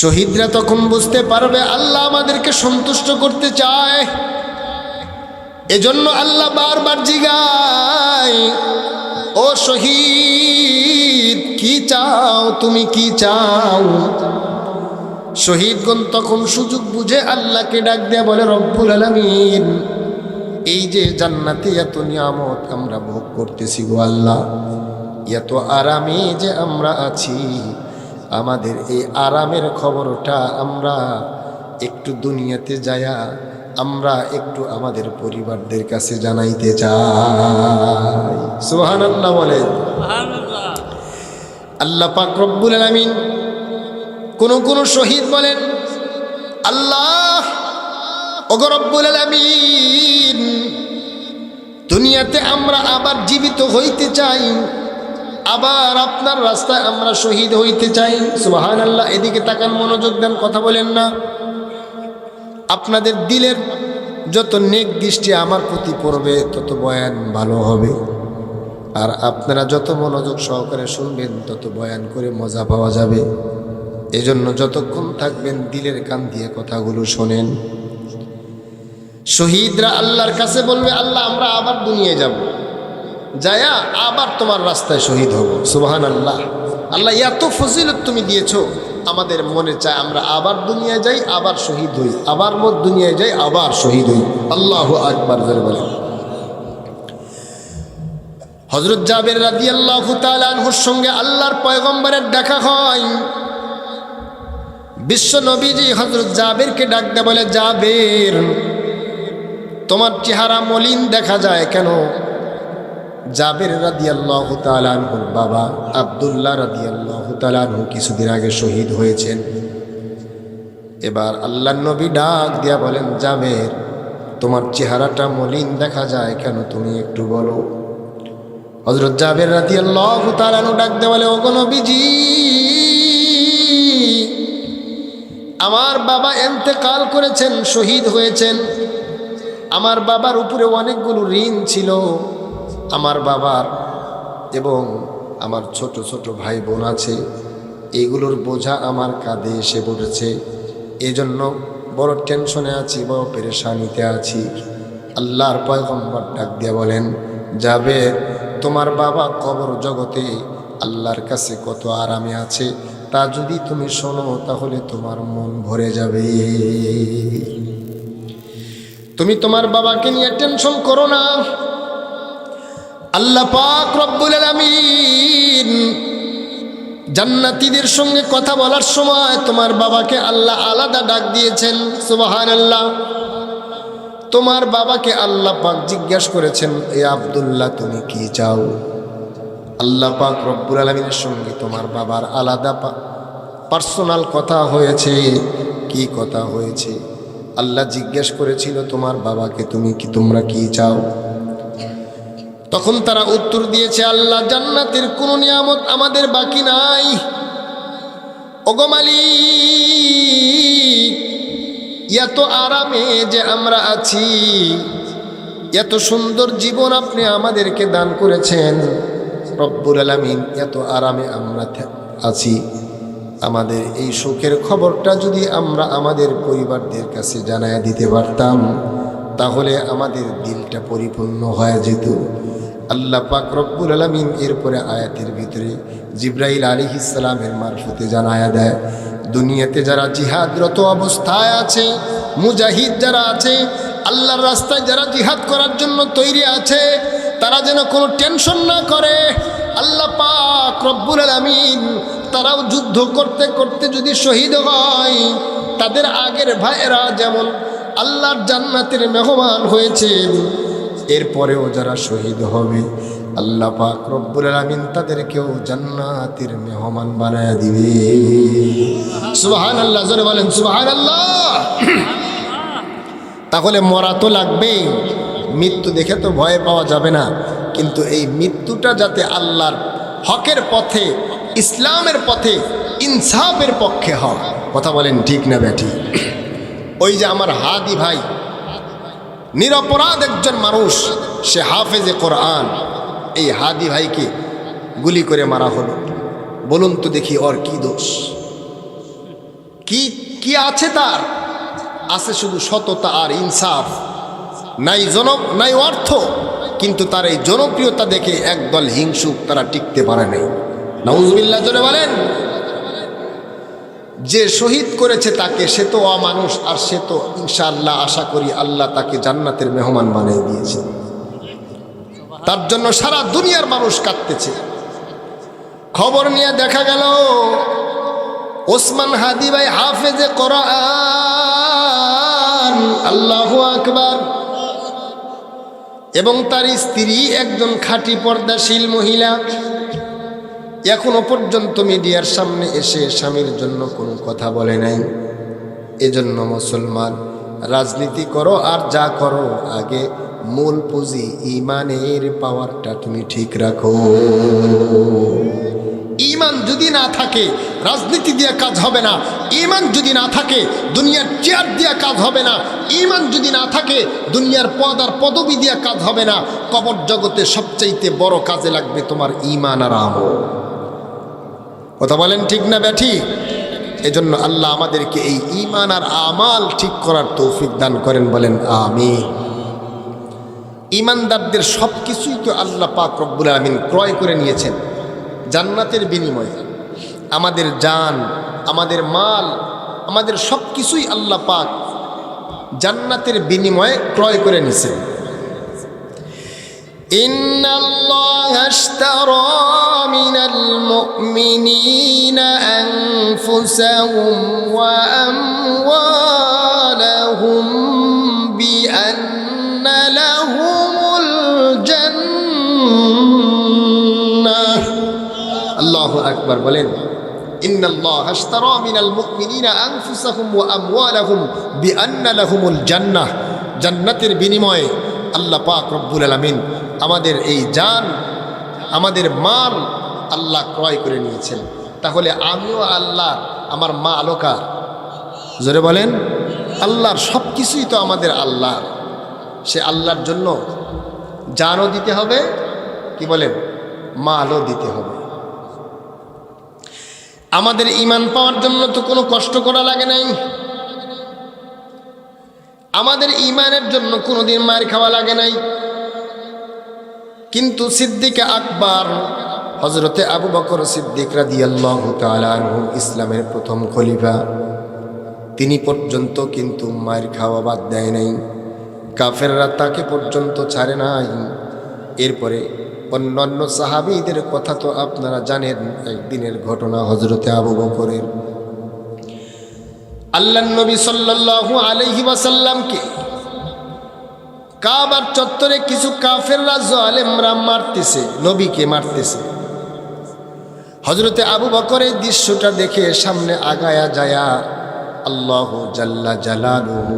শহীদরা তখন বুঝতে পারবে আল্লাহ আমাদেরকে সন্তুষ্ট করতে চায়। এজন্য আল্লাহ বারবার জিগায়, ও শহীদ কি চাও, তুমি কি চাও? শহীদগণ তখন সুযোগ বুঝে আল্লাহকে ডাক দেয়া বলে, রব্বুল আলামিন, এই যে জান্নাতে এত নিয়ামত আমরা ভোগ করতেছি গো আল্লাহ, এত আরামে যে আমরা আছি, আমাদের এই আরামের খবরটা আমরা একটু দুনিয়াতে যায়া আমরা একটু আমাদের পরিবারদের কাছে জানাইতে চাই। সুবহানাল্লাহ বলেন। আল্লাহ পাক রব্বুল আলামিন কোন শহীদ বলেন, আল্লাহ ওগো রব্বুল আলামিন, দুনিয়াতে আমরা আবার জীবিত হইতে চাই, আবার আপনার রাস্তায় আমরা শহীদ হইতে চাই। সুবহানাল্লাহ। এদিকে তাকান, মনোযোগ দেন, কথা বলেন না। আপনাদের দিলের যত নেক দৃষ্টি আমার প্রতি পড়বে, তত বয়ান ভালো হবে। আর আপনারা যত মনোযোগ সহকারে শুনবেন, তত বয়ান করে মজা পাওয়া যাবে। এজন্য যতক্ষণ থাকবেন দিলের কান দিয়ে কথাগুলো শোনেন। শহীদরা আল্লাহর কাছে বলবে, আল্লাহ আমরা আবার দুনিয়ায় যাব, যায়া আবার তোমার রাস্তায় শহীদ হব। সুবহানাল্লাহ। আল্লাহ এত ফজিলত তুমি দিয়েছো, আমাদের মনে চায় আমরা আবার দুনিয়ায় যাই, আবার শহীদ হই, আবার দুনিয়ায় যাই, আবার শহীদ হই। আল্লাহু আকবার জোরে বলেন। হযরত জাবের রাদিয়াল্লাহু তাআলা আনহুর সঙ্গে আল্লাহর পয়গম্বরের দেখা হয়। বিশ্ব নবীজি হযরত জাবেরকে ডাক দেয়া বলে, জাবের, তোমার চেহারা মলিন দেখা যায় কেন? জাবের রাদিয়াল্লাহু তাআলা আনহুর বাবা আব্দুল্লাহ রাদিয়াল্লাহু তাআলা আনহু কিছুদিন আগে শহীদ হয়েছেন। এবার আল্লাহর নবী ডাক দিয়া বলেন, জাবের, তোমার চেহারাটা মলিন দেখা যায় কেন, তুমি একটু বলো। হযরত জাবের রাদিয়াল্লাহু তাআলা আনহু ডাক দিয়া বলে, ওগো নবীজি, আমার বাবা ইন্তেকাল করেছেন, শহীদ হয়েছেন। আমার বাবার উপরে অনেকগুলো ঋণ ছিল। আমার বাবার এবং আমার ছোট ছোট ভাই বোন আছে, এগুলোর বোঝা আমার কাঁধে এসে পড়েছে। এজন্য বড় টেনশনে আছি, বড় পেরেশানিতে আছি। আল্লাহর পয়গম্বর ডাক দিয়ে বলেন, জাবের, তোমার বাবা কবর জগতে আল্লাহর কাছে কত আরামে আছে, তা যদি তুমি শোনো তাহলে তোমার মন ভরে যাবে। তুমি তোমার বাবাকে নিয়ে টেনশন করো না। আল্লাহ পাক রব্বুল আলামিন জান্নাতীদের সঙ্গে কথা বলার সময় তোমার বাবাকে আল্লাহ আলাদা ডাক দিয়েছেন। সুবহানাল্লাহ। তোমার বাবাকে আল্লাহ পাক জিজ্ঞাসা করেছেন, এ আব্দুল্লাহ, তুমি কি চাও? আল্লাহ পাক রব্বুল আলামিনের সঙ্গে তোমার বাবার আলাদা পার্সোনাল কথা হয়েছে। কি কথা হয়েছে? আল্লাহ জিজ্ঞেস করেছিল তোমার বাবাকে, তোমরা কি চাও? তখন তারা উত্তর দিয়েছে, আল্লাহ, জান্নাতের কোনো নিয়ামত আমাদের বাকি নাই। ওগো মালিক, এত আরামে যে আমরা আছি, এত সুন্দর জীবন আপনি আমাদেরকে দান করেছেন রব্বুল আলামিন, এত আরামে আমরা আছি। আমাদের এই সুখের খবরটা যদি আমরা আমাদের পরিবারদের কাছে জানায়া দিতে পারতাম, তাহলে আমাদের দিলটা পরিপূর্ণ হয়ে যেত। আল্লাহ পাক রব্বুল আলামিন এরপরে আয়াতের ভিতরে জিব্রাইল আলাইহিস সালামের মারফতে জানায়া দেয়, দুনিয়াতে যারা জিহাদরত অবস্থায় আছে, মুজাহিদ যারা আছে, আল্লাহর রাস্তায় যারা জিহাদ করার জন্য তৈরি আছে, তারা যেন কোনো টেনশন না করে। আল্লাহ পাক রব্বুল আলামিন তারাও যুদ্ধ করতে করতে যদি শহীদ হয়, তাদের আগের ভাইয়েরা যেমন আল্লাহর জান্নাতের মেহমান হয়েছেন, এরপরেও যারা শহীদ হবে আল্লাহ পাক রব্বুল আলামিন তাদেরকেও জান্নাতের মেহমান বানায় দিবে। সুবহানাল্লাহ, জোরে বলেন সুবহানাল্লাহ। তাহলে মরা তো লাগবেই, মৃত্যু দেখে তো ভয় পাওয়া যাবে না, কিন্তু এই মৃত্যুটা যাতে আল্লাহর হকের পথে, ইসলামের পথে, ইনসাফের পক্ষে হয়। কথা বলেন ঠিক না ব্যাঠি? ওই যে আমার হাদি ভাই, নিরপরাধ একজন মানুষ, সে হাফেজে কোরআন, এই হাদি ভাইকে গুলি করে মারা হলো। বলুন তো দেখি ওর কি দোষ? কি আছে তার? আছে শুধু সততা আর ইনসাফ, নাই অর্থ। কিন্তু তার এই জনপ্রিয়তা দেখে একদল হিংসুক তারা টিকতে পারে নাই। নাউজুবিল্লাহ, জোরে বলেন। যে শহীদ করেছে তাকে, সে তো অমানুষ, আর সে তো ইনশাআল্লাহ আশা করি আল্লাহ তাকে জান্নাতের মেহমান বানিয়ে দিয়েছে। তার জন্য সারা দুনিয়ার মানুষ কাঁদতেছে। খবর নিয়ে দেখা গেল ওসমান হাদি ভাই হাফেজে কোরআন, আল্লাহু আকবার, এবং তার স্ত্রী একজন খাঁটি পর্দাশীল মহিলা, এখনো পর্যন্ত মিডিয়ার সামনে এসে স্বামীর জন্য কোনো কথা বলে নাই। এজন্য মুসলমান, রাজনীতি করো আর যা করো, আগে মূল পুঁজি ইমানের পাওয়ারটা তুমি ঠিক রাখো। ইমান যদি না থাকে রাজনীতি দিয়ে কাজ হবে না। ইমান যদি না থাকে দুনিয়ার চেয়ার দিয়ে কাজ হবে না। ইমান যদি না থাকে দুনিয়ার পদ আর পদবি দিয়ে কাজ হবে না। কবর জগতে সবচাইতে বড় কাজে লাগবে তোমার ইমান আর আমল। কথা বলেন ঠিক না ব্যাঠি? এজন্য আল্লাহ আমাদেরকে এই ইমান আর আমাল ঠিক করার তৌফিক দান করেন, বলেন আমিন। ইমানদারদের সব কিছুই তো আল্লাহ পাক রব্বুল আলামিন ক্রয় করে নিয়েছেন জান্নাতের বিনিময়ে। আমাদের জান, আমাদের মাল, আমাদের সব কিছুই আল্লাহ পাক জান্নাতের বিনিময়ে ক্রয় করে নিয়েছেন। ইন্নাল্লাহা আশতারা মিনাল মুমিনিনা আনফুসাহুম ওয়া আমওয়ালাহুম বিআন্না লাহুমুল জান্নাহ। আল্লাহু আকবার বলেন। ইন্নাল্লাহা আশতারা মিনাল মুমিনিনা আনফুসাহুম ওয়া আমওয়ালাহুম বিআন্না লাহুমুল জান্নাহ। জান্নাতের বিনিময়ে আল্লাহ পাক রব্বুল আলামিন আমাদের এই জান, আমাদের মাল আল্লাহ ক্রয় করে নিয়েছেন। তাহলে আমিও আল্লাহ, আমার মা আলোকার, জোরে বলেন। আল্লাহর সব কিছুই তো আমাদের আল্লাহর। সে আল্লাহর জন্য জানও দিতে হবে, কি বলেন, মালও দিতে হবে। আমাদের ঈমান পাওয়ার জন্য তো কোনো কষ্ট করা লাগে নাই। আমাদের ঈমানের জন্য কোনোদিন মার খাওয়া লাগে নাই। কিন্তু সিদ্দিক আকবর হযরতে আবু বকর সিদ্দিক রাদিয়াল্লাহু তাআলা আনহু, ইসলামের প্রথম খলিফা, তিনি পর্যন্ত কিন্তু মার খাওয়া বাদ দেয় নাই। কাফেররা তাকে পর্যন্ত ছাড়ে নাই। এরপরে অন্যান্য সাহাবীদের কথা তো আপনারা জানেন। একদিনের ঘটনা, হযরতে আবু বকরের, আল্লাহর নবী সাল্লাল্লাহু আলাইহি ওয়াসাল্লামকে কাবার চত্বরে কিছু কাফেররা, জালেমরা মারতেছে, নবীকে মারতেছে। হযরতে আবু বকর এই দৃশ্যটা দেখে সামনে আগায়া যায়া আল্লাহু জাল্লা জালালুহু,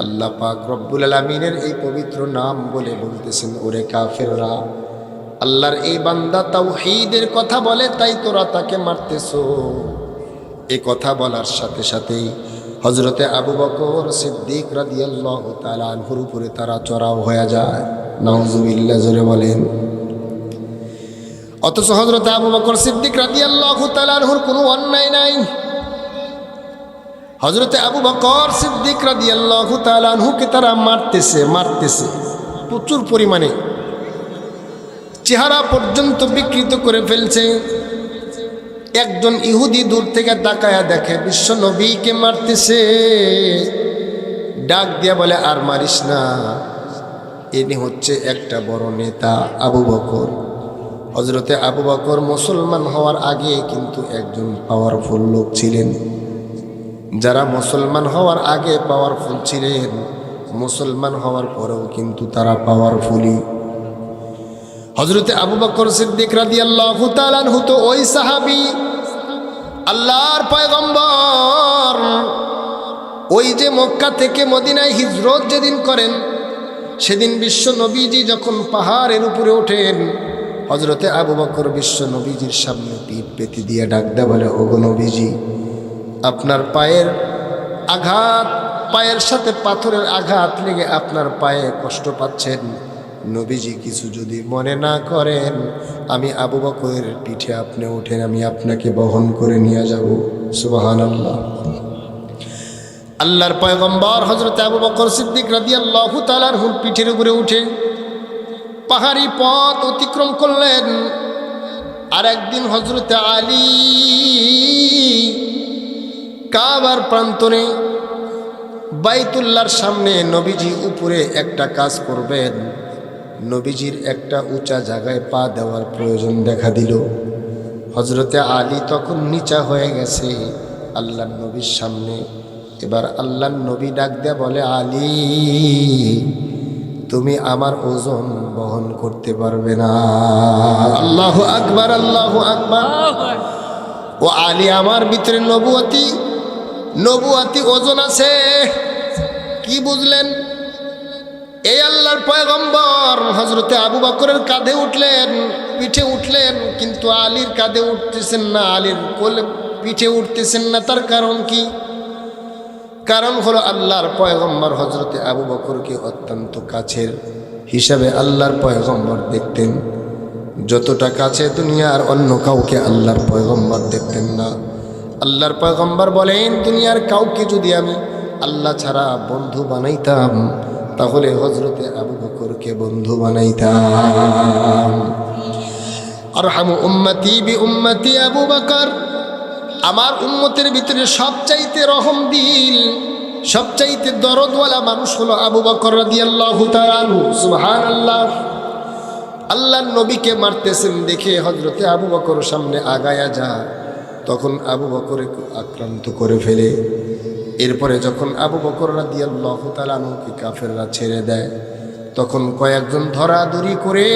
আল্লাহ পাক রব্বুল আলামিনের এই পবিত্র নাম বলে বলতেছেন, ওরে কাফেররা, আল্লাহর এই বান্দা তাওহীদের কথা বলে, তাই তোরা তাকে মারতেছো। এই কথা বলার সাথে সাথেই হযরতে আবু বকর সিদ্দিক রাদিয়াল্লাহু তাআলা আনহুর উপরে তারা চড়াও হয়ে যায়। নাউজুবিল্লাহ, জোরে বলেন। অথচ হযরতে আবু বকর সিদ্দিক রাদিয়াল্লাহু তাআলা আনহুর কোনো অন্যায় নাই। হযরতে আবু বকর সিদ্দিক রাদিয়াল্লাহু তাআলা আনহুকে তারা মারতেছে প্রচুর পরিমাণে, চেহারা পর্যন্ত বিকৃত করে ফেলছে। একজন ইহুদি দূর থেকে তাকায়া দেখে বিশ্ব নবীকে মারতেছে, ডাক দিয়া বলে, আর মারিস না, ইনি হচ্ছে একটা বড় নেতা আবু বকর। হযরতে আবু বকর মুসলমান হওয়ার আগে কিন্তু একজন পাওয়ারফুল লোক ছিলেন। যারা মুসলমান হওয়ার আগে পাওয়ারফুল ছিলেন, মুসলমান হওয়ার পরেও কিন্তু তারা পাওয়ারফুলই। হযরতে আবু বকর সিদ্দিক রাদিয়াল্লাহু তাআলা আনহু তো ওই সাহাবী, আল্লাহর পয়গম্বর ওই যে মক্কা থেকে মদিনায় হিজরত যেদিন করেন, সেদিন বিশ্ব নবীজি যখন পাহাড়ের উপরে ওঠেন, হযরতে আবু বকর বিশ্ব নবীজির সামনে পিঠ পেতে দিয়ে ডাক দেয়া বলে, ওগো নবীজি, আপনার পায়ের আঘাত, পায়ের সাথে পাথরের আঘাত লেগে আপনার পায়ে কষ্ট পাচ্ছেন। নবীজি কিছু যদি মনে না করেন, আমি আবু বকরের পিঠে আপনি ওঠেন, আমি আপনাকে বহন করে নিয়ে যাব। সুবহানাল্লাহ। আল্লাহর পয়গম্বর হযরত আবু বকর সিদ্দিক রাদিয়াল্লাহু তাআলার পিঠের উপরে উঠে পাহাড়ি পথ অতিক্রম করলেন। আর একদিন হযরত আলী কাবার প্রান্তরে বাইতুল্লাহর সামনে নবীজি উপরে একটা কাজ করবেন। নবীজির একটা উঁচা জায়গায় পা দেওয়ার প্রয়োজন দেখা দিল। হযরতে আলী তখন নিচা হয়ে গেছে আল্লাহর নবীর সামনে। এবার আল্লাহর নবী ডাক দেয়া বলে, আলী, তুমি আমার ওজন বহন করতে পারবে না। আল্লাহু আকবার, আল্লাহু আকবার। ও আলী, আমার ভিতরে নবুয়তি ওজন আছে। কি বুঝলেন? এই আল্লাহর পয়গম্বর হযরতে আবু বকরের কাঁধে উঠলেন, পিঠে উঠলেন, কিন্তু আলীর কাঁধে উঠতেছেন না, আলীর কোলে পিঠে উঠতেছেন না। তার কারণ কি? কারণ হলো আল্লাহর পয়গম্বর হযরতে আবু বকরকে অত্যন্ত কাছের হিসাবে আল্লাহর পয়গম্বর দেখতেন। যতটা কাছে দুনিয়ার অন্য কাউকে আল্লাহর পয়গম্বর দেখতেন না। আল্লাহর পয়গম্বর বলেন, দুনিয়ার কাউকে যদি আমি আল্লাহ ছাড়া বন্ধু বানাইতাম, তাহলে হযরতে আবু বকরকে বন্ধু বানাইতাম। আরহামু উম্মতি বি উম্মতি আবু বকর, আমার উম্মতের ভিতরে সবচাইতে রহম দিল, সবচাইতে দরদওয়ালা মানুষ হলো আবু বকর রাদিয়াল্লাহু তাআলা আনহু। সুবহানাল্লাহ। আল্লাহর নবীকে মারতেছেন দেখে হযরতে আবু বকর সামনে আগায়া যায়, তখন আবু বকরকে আক্রান্ত করে ফেলে। এরপরে যখন আবু বকর রাদিয়াল্লাহু তাআলা আনহুকে কাফেররা ছেড়ে দেয়, তখন কয়েকজন ধরাধরি করে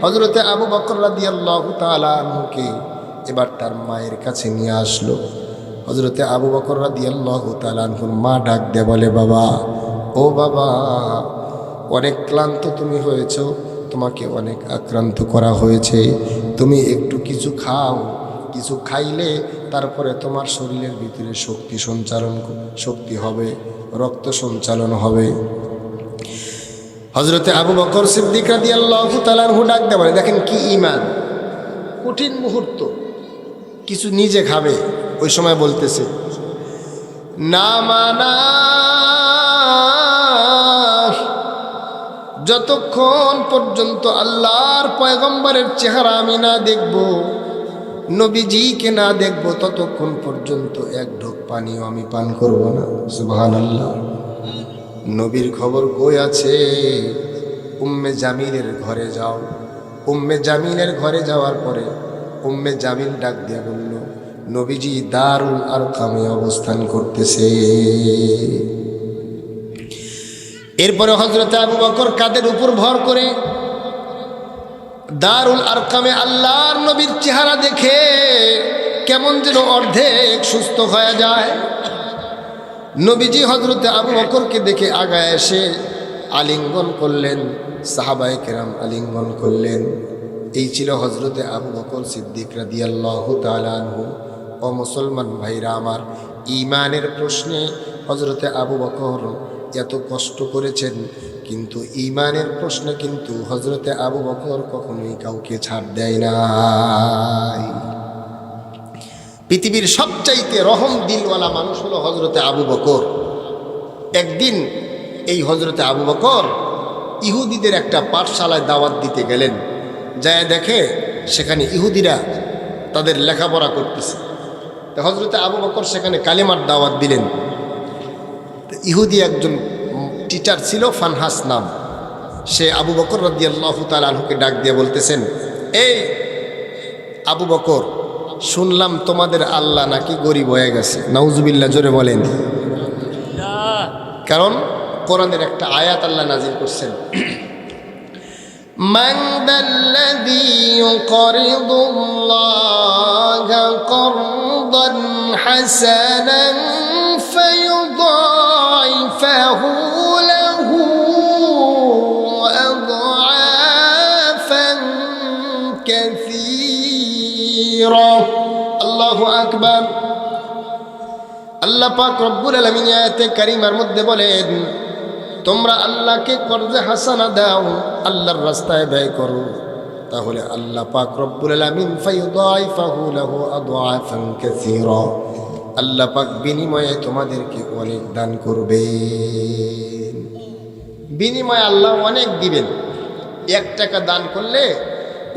হযরতে আবু বকর রাদিয়াল্লাহু তাআলা আনহুকে এবার তার মায়ের কাছে নিয়ে আসলো। হযরতে আবু বকর রাদিয়াল্লাহু তাআলা আনহুর মা ডাক দিয়ে বলে, বাবা, ও বাবা, অনেক ক্লান্ত তুমি হয়েছ, তোমাকে অনেক আক্রান্ত করা হয়েছে, তুমি একটু কিছু খাও, কিছু খাইলে তারপরে তোমার শরীরের ভিতরে শক্তি হবে, রক্ত সঞ্চালন হবে। হযরতে আবু বকর সিদ্দিক রাদিয়াল্লাহু তাআলা আনহু ডাক দিয়ে বলে, দেখেন কি ঈমান, কঠিন মুহূর্ত, কিছু নিজে খাবে। ওই সময় বলতেছে, না মানা, যতক্ষণ পর্যন্ত আল্লাহর পয়গম্বরের চেহারা আমি না দেখব, নবীজিকে না দেখব, ততক্ষণ পর্যন্ত এক ঢোক পানিও আমি পান করব না। সুবহানাল্লাহ। নবীর খবর কই আছে? উম্মে জামিলের ঘরে যাও। উম্মে জামিলের ঘরে যাওয়ার পরে উম্মে জামিল ডাক দিয়ে বলল, নবীজি দারুল আরকামে অবস্থান করতেছে। এরপরে হযরতে আবু বকর কাঁধের উপর ভর করে দারুল আরকামে আল্লাহর নবীর চেহারা দেখে কেমন যেন অর্ধেক সুস্থ হয়ে যায়। নবীজি হযরতে আবু বকরকে দেখে আগায় এসে আলিঙ্গন করলেন, সাহাবায়ে কেরাম আলিঙ্গন করলেন। এই ছিল হযরতে আবু বকর সিদ্দিক রাদিয়াল্লাহু তাআলা আনহু। ও মুসলমান ভাইরা আমার, ঈমানের প্রশ্নে হযরতে আবু বকর এত কষ্ট করেছেন, কিন্তু ঈমানের প্রশ্নে কিন্তু হযরতে আবু বকর কখনোই কাউকে ছাড় দেয় নাই। পৃথিবীর সবচাইতে রহম দিলওয়ালা মানুষ হলো হযরতে আবু বকর। একদিন এই হযরতে আবু বকর ইহুদিদের একটা পাঠশালায় দাওয়াত দিতে গেলেন। যায় দেখে সেখানে ইহুদিরা তাদের লেখাপড়া করতেছে। তো হযরতে আবু বকর সেখানে কালেমার দাওয়াত দিলেন। ইহুদি একজন টিচার ছিল, ফানহাস নাম। সে আবু বকর রাদিয়াল্লাহু তাআলা আনহুকে ডাক দিয়ে বলতেছেন, এই আবু বকর, শুনলাম তোমাদের আল্লাহ নাকি গরিব হয়ে গেছে। নাউজুবিল্লাহ, জোরে বলেন। কারণ কোরআনের একটা আয়াত আল্লাহ নাজিল করছেন, মান দাল্লাযী ইউকরিদুল্লাহা করদান হাসানান ফায়ুদাইফাহু লাহু আদআফান কাসীরা। আল্লাহু আকবার। আল্লাহ পাক রব্বুল আলামিন আয়াতে কারিমার মধ্যে বলেন, তোমরা আল্লাহকে কর্জে হাসানা দাও, আল্লাহর রাস্তায় ব্যয় করো, তাহলে আল্লাহ পাক রব্বুল আলামিন ফায়ুদাইফাহু লাহু আদআফান কাসীরা, আল্লাহ পাক বিনিময়ে তোমাদেরকে অনেক দান করবেন। বিনিময়ে আল্লাহ অনেক দিবেন। 1 টাকা দান করলে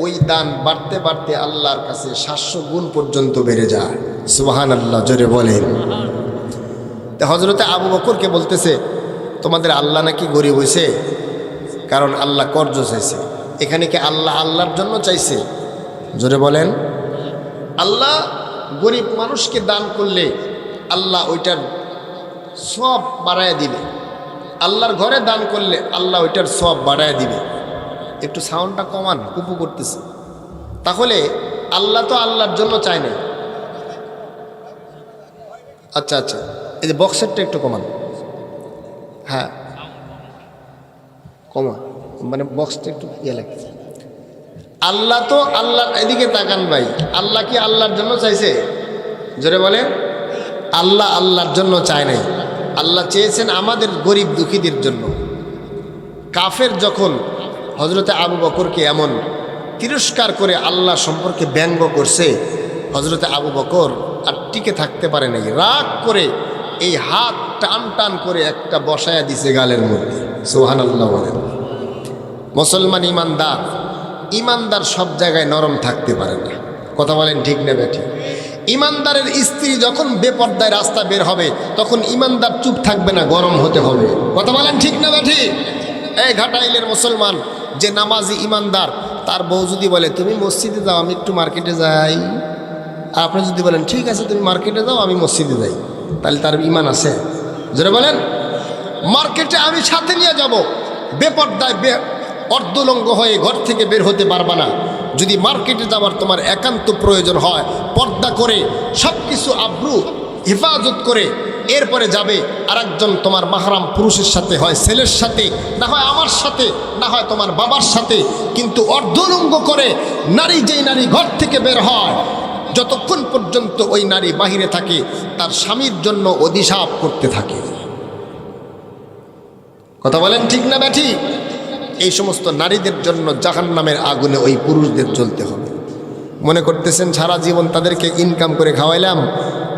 ওই দান বাড়তে বাড়তে আল্লাহর কাছে 700 গুণ পর্যন্ত বেড়ে যায়। সুবহানাল্লাহ, জোরে বলেন। তা হযরতে আবু বকরকে বলতেছে, তোমাদের আল্লাহ নাকি গরিব হয়েছে, কারণ আল্লাহ কর্জ চাইছে। এখানে কি আল্লাহ আল্লাহর জন্য চাইছে? জোরে বলেন। আল্লাহ গরিব মানুষকে দান করলে আল্লাহ ওইটার সব বাড়ায় দিবে। আল্লাহর ঘরে দান করলে আল্লাহ ওইটার সব বাড়ায় দিবে। একটু সাউন্ডটা কমান, কুপু করতেছে। তাহলে আল্লাহ তো আল্লাহর জন্য চায় না। আচ্ছা আচ্ছা, এই যে বক্সেরটা একটু কমান। হ্যাঁ কমা, মানে বক্সটা একটু ইয়ে লাগছে। আল্লাহ তো আল্লাহ, এদিকে তাকান ভাই, আল্লাহ কি আল্লাহর জন্য চাইছে? জোরে বলে। আল্লাহ আল্লাহর জন্য চায় নাই, আল্লাহ চেয়েছেন আমাদের গরিব দুঃখীদের জন্য। কাফের যখন হযরতে আবু বকরকে এমন তিরস্কার করে আল্লাহ সম্পর্কে ব্যঙ্গ করছে, হযরতে আবু বকর আর টিকে থাকতে পারে নাই। রাগ করে এই হাত টান টান করে একটা বসায়া দিছে গালের মধ্যে। সুবহানাল্লাহ বলেন। মুসলমান ইমানদার, ইমানদার সব জায়গায় নরম থাকতে পারে না। কথা বলেন ঠিক না বেঠিক? ইমানদারের স্ত্রী যখন বেপর্দায় রাস্তা বের হবে, তখন ইমানদার চুপ থাকবে না, গরম হতে হবে। কথা বলেন ঠিক না বেঠিক? এই ঘাটাইলের মুসলমান যে নামাজি ইমানদার, তার বউ যদি বলে তুমি মসজিদে যাও, আমি একটু মার্কেটে যাই, আর আপনি যদি বলেন ঠিক আছে তুমি মার্কেটে যাও, আমি মসজিদে যাই, তাহলে তার ইমান আছে? জোরে বলেন। মার্কেটে আমি সাথে নিয়ে যাব, বেপর্দায় অর্ধলঙ্গ হয়ে ঘর থেকে বের হতে পারবা না। যদি মার্কেটে যাওয়ার তোমার একান্ত প্রয়োজন হয়, পর্দা করে সব কিছু আব্রু হেফাজত করে এরপরে যাবে। আরেকজন তোমার মাহরাম পুরুষের সাথে, হয় ছেলের সাথে, না হয় আমার সাথে, না হয় তোমার বাবার সাথে, কিন্তু অর্ধলঙ্গ করে নারী, যেই নারী ঘর থেকে বের হয়, যতক্ষণ পর্যন্ত ওই নারী বাহিরে থাকে, তার স্বামীর জন্য অধিশাপ করতে থাকে। কথা বলেন ঠিক না ব্যাঠি? এই সমস্ত নারীদের জন্য জাহান্নামের আগুনে ওই পুরুষদের জ্বলতে হবে। মনে করতেছেন সারা জীবন তাদেরকে ইনকাম করে খাওয়াইলাম,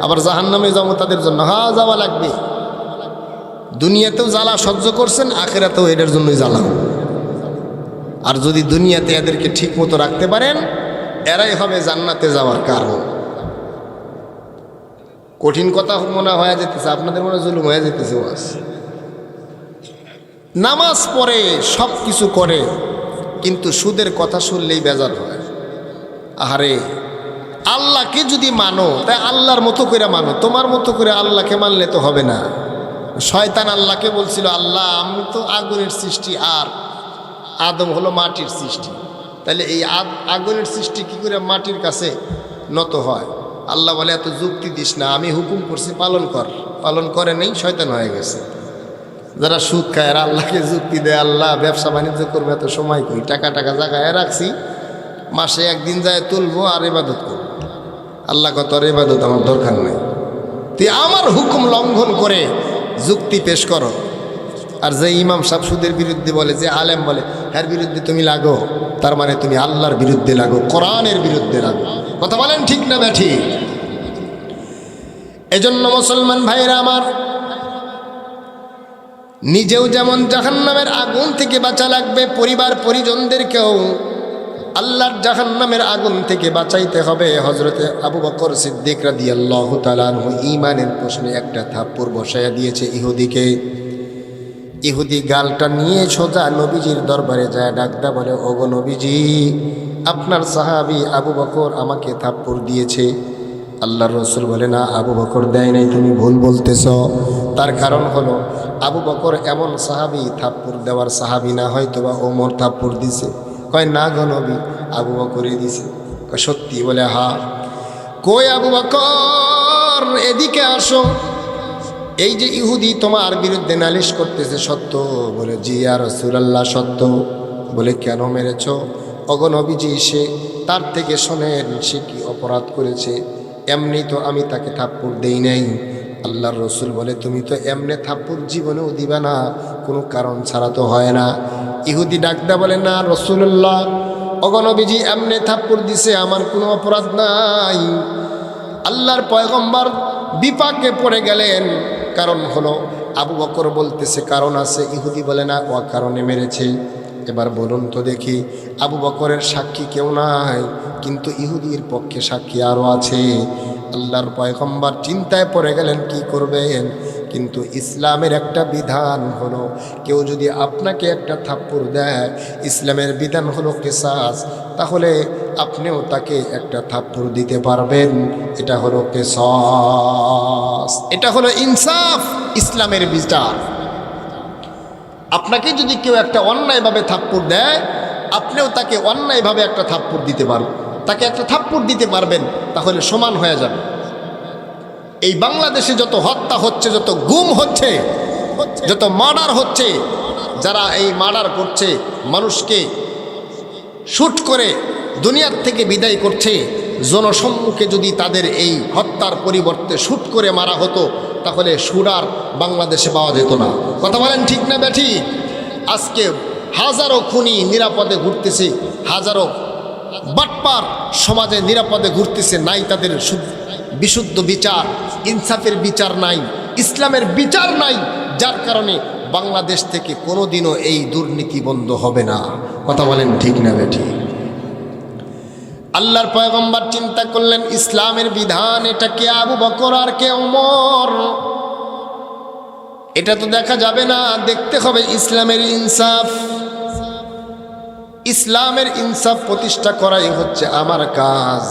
আবার জাহান্নামে যাবো তাদের জন্য? হ্যাঁ, যাওয়া লাগবে। দুনিয়াতেও জ্বালা সহ্য করছেন, আখিরাতেও এদের জন্যই জ্বালা। আর যদি দুনিয়াতে এদেরকে ঠিক মতো রাখতে পারেন, এরাই হবে জান্নাতে যাওয়ার কারণ। কঠিন কথা মনে হয়ে যেতেছে, আপনাদের মনে জুলুম হয়ে যেতেছে। নামাজ পড়ে, সব কিছু করে, কিন্তু সুদের কথা শুনলেই বেজার হয়। আহারে, আল্লাহকে যদি মানো, তাই আল্লাহর মতো করে মানো। তোমার মতো করে আল্লাহকে মানলে তো হবে না। শয়তান আল্লাহকে বলছিল, আল্লাহ আমি তো আগুনের সৃষ্টি, আর আদম হলো মাটির সৃষ্টি, তাহলে এই আগুনের সৃষ্টি কি করে মাটির কাছে নত হয়? আল্লাহ বলে, এত যুক্তি দিস না, আমি হুকুম করছি পালন কর। পালন করে নেই, শয়তান হয়ে গেছে। যারা সুদ খায় আর আল্লাহকে যুক্তি দেয়, আল্লাহ ব্যবসা বাণিজ্য করবে, এত সময় কই, টাকা জায়গায় রাখছি, মাসে একদিন যায় তুলবো আর ইবাদত করবো। আল্লাহ কত, আর ইবাদত আমার দরকার নেই, তুই আমার হুকুম লঙ্ঘন করে যুক্তি পেশ করো। আর যে ইমাম সাহেব সুদের বিরুদ্ধে বলে, যে আলেম বলে, এর বিরুদ্ধে তুমি লাগো, তার মানে তুমি আল্লাহর বিরুদ্ধে লাগো, কোরআনের বিরুদ্ধে লাগো। কথা বলেন ঠিক না ব্যাঠি? এজন্য মুসলমান ভাইরা আমার, নিজেও যেমন জাহান্নামের আগুন থেকে বাঁচা লাগবে, পরিবার পরিজনদেরকেও আল্লাহর জাহান্নামের আগুন থেকে বাঁচাইতে হবে। হযরতে আবু বকর সিদ্দিক রাদিয়াল্লাহু তাআলা আনহু ঈমানের প্রশ্নে একটা থাপ্পড় বসায়া দিয়েছে ইহুদিকে। ইহুদি গালটা নিয়ে সোজা নবীজির দরবারে যায়, ডাকদা বলে, ওগো নবীজি, আপনার সাহাবী আবু বকর আমাকে থাপ্পড় দিয়েছে। আল্লাহর রসুল বলে, না, আবু বকর দেয় নাই, তুমি ভুল বলতেছ। তার কারণ হলো আবু বকর এমন সাহাবী, থাপ্পড় দেওয়ার সাহাবী না, হয়তোবা ওমর থাপ্পড় দিছে। কয়, না গো নবী, আবু বকরই দিছে। কয়, সত্যি? বলে, হ্যাঁ। কই আবু বকর, এদিকে আসো, এই যে ইহুদি তোমার বিরুদ্ধে নালিশ করতেছে, সত্য? বলে, জি ইয়া রাসূলুল্লাহ, সত্য। বলে, কেন মেরেছ? ওগো নবীজি, সে, তার থেকে শোনেন সে কি অপরাধ করেছে। এমনি তো আমি তাকে থাপ্পড় দেই নাই। আল্লাহর রসুল বলে, তুমি তো এমনি থাপ্পড় জীবনেও দিবা না, কোনো কারণ ছাড়া তো হয় না। ইহুদি ডাকদা বলে, না রাসূলুল্লাহ, ওগো নবীজি, এমনি থাপ্পড় দিছে, আমার কোনো অপরাধ নাই। আল্লাহর পয়গম্বর বিপাকে পড়ে গেলেন। কারণ হলো আবু বকর বলতেছে কারণ আছে, ইহুদি বলে না, ও কারণে মেরেছে। এবার বলুন তো দেখি, আবু বকরের সাক্ষী কেউ নাই, কিন্তু ইহুদির পক্ষে সাক্ষী আরও আছে। আল্লাহর পয়গম্বর চিন্তায় পড়ে গেলেন কি করবেন। কিন্তু ইসলামের একটা বিধান হলো, কেউ যদি আপনাকে একটা থাপ্পড় দেয়, ইসলামের বিধান হলো কিসাস, তাহলে আপনিও তাকে একটা থাপ্পড় দিতে পারবেন। এটা হলো কিসাস, এটা হলো ইনসাফ, ইসলামের বিচার। আপনাকে যদি কেউ একটা অন্যায়ভাবে থাপ্পড় দেয়, আপনিও তাকে অন্যায়ভাবে একটা থাপ্পড় দিতে পারবেন, তাকে একটা থাপ্পড় দিতে পারবেন, তাহলে সমান হয়ে যাবে। এই বাংলাদেশে যত হত্যা হচ্ছে, যত গুম হচ্ছে, যত মার্ডার হচ্ছে, যারা এই মার্ডার করছে, মানুষকে শুট করে দুনিয়ার থেকে বিদায় করছে, জনসম্মুখে যদি তাদের এই হত্যার পরিবর্তে শুট করে মারা হতো, তাহলে শুটার বাংলাদেশে পাওয়া যেত না। কথা বলেন ঠিক না বেঠিক? আজকে হাজারো খুনি নিরাপদে ঘুরতেছে, হাজারো বাটপার সমাজে নিরাপদে ঘুরতেছে, নাই তাদের বিশুদ্ধ বিচার, ইনসাফের বিচার নাই, ইসলামের বিচার নাই, যার কারণে বাংলাদেশ থেকে কোনোদিনও এই দুর্নীতি বন্ধ হবে না। কথা বলেন ঠিক না বেঠিক? আল্লাহর পয়গম্বর চিন্তা করলেন, ইসলামের বিধান, এটা কে আবু বকর আর কে ওমর, এটা তো দেখা যাবে না, দেখতে হবে ইসলামের ইনসাফ। ইসলামের ইনসাফ প্রতিষ্ঠা করাই হচ্ছে আমার কাজ।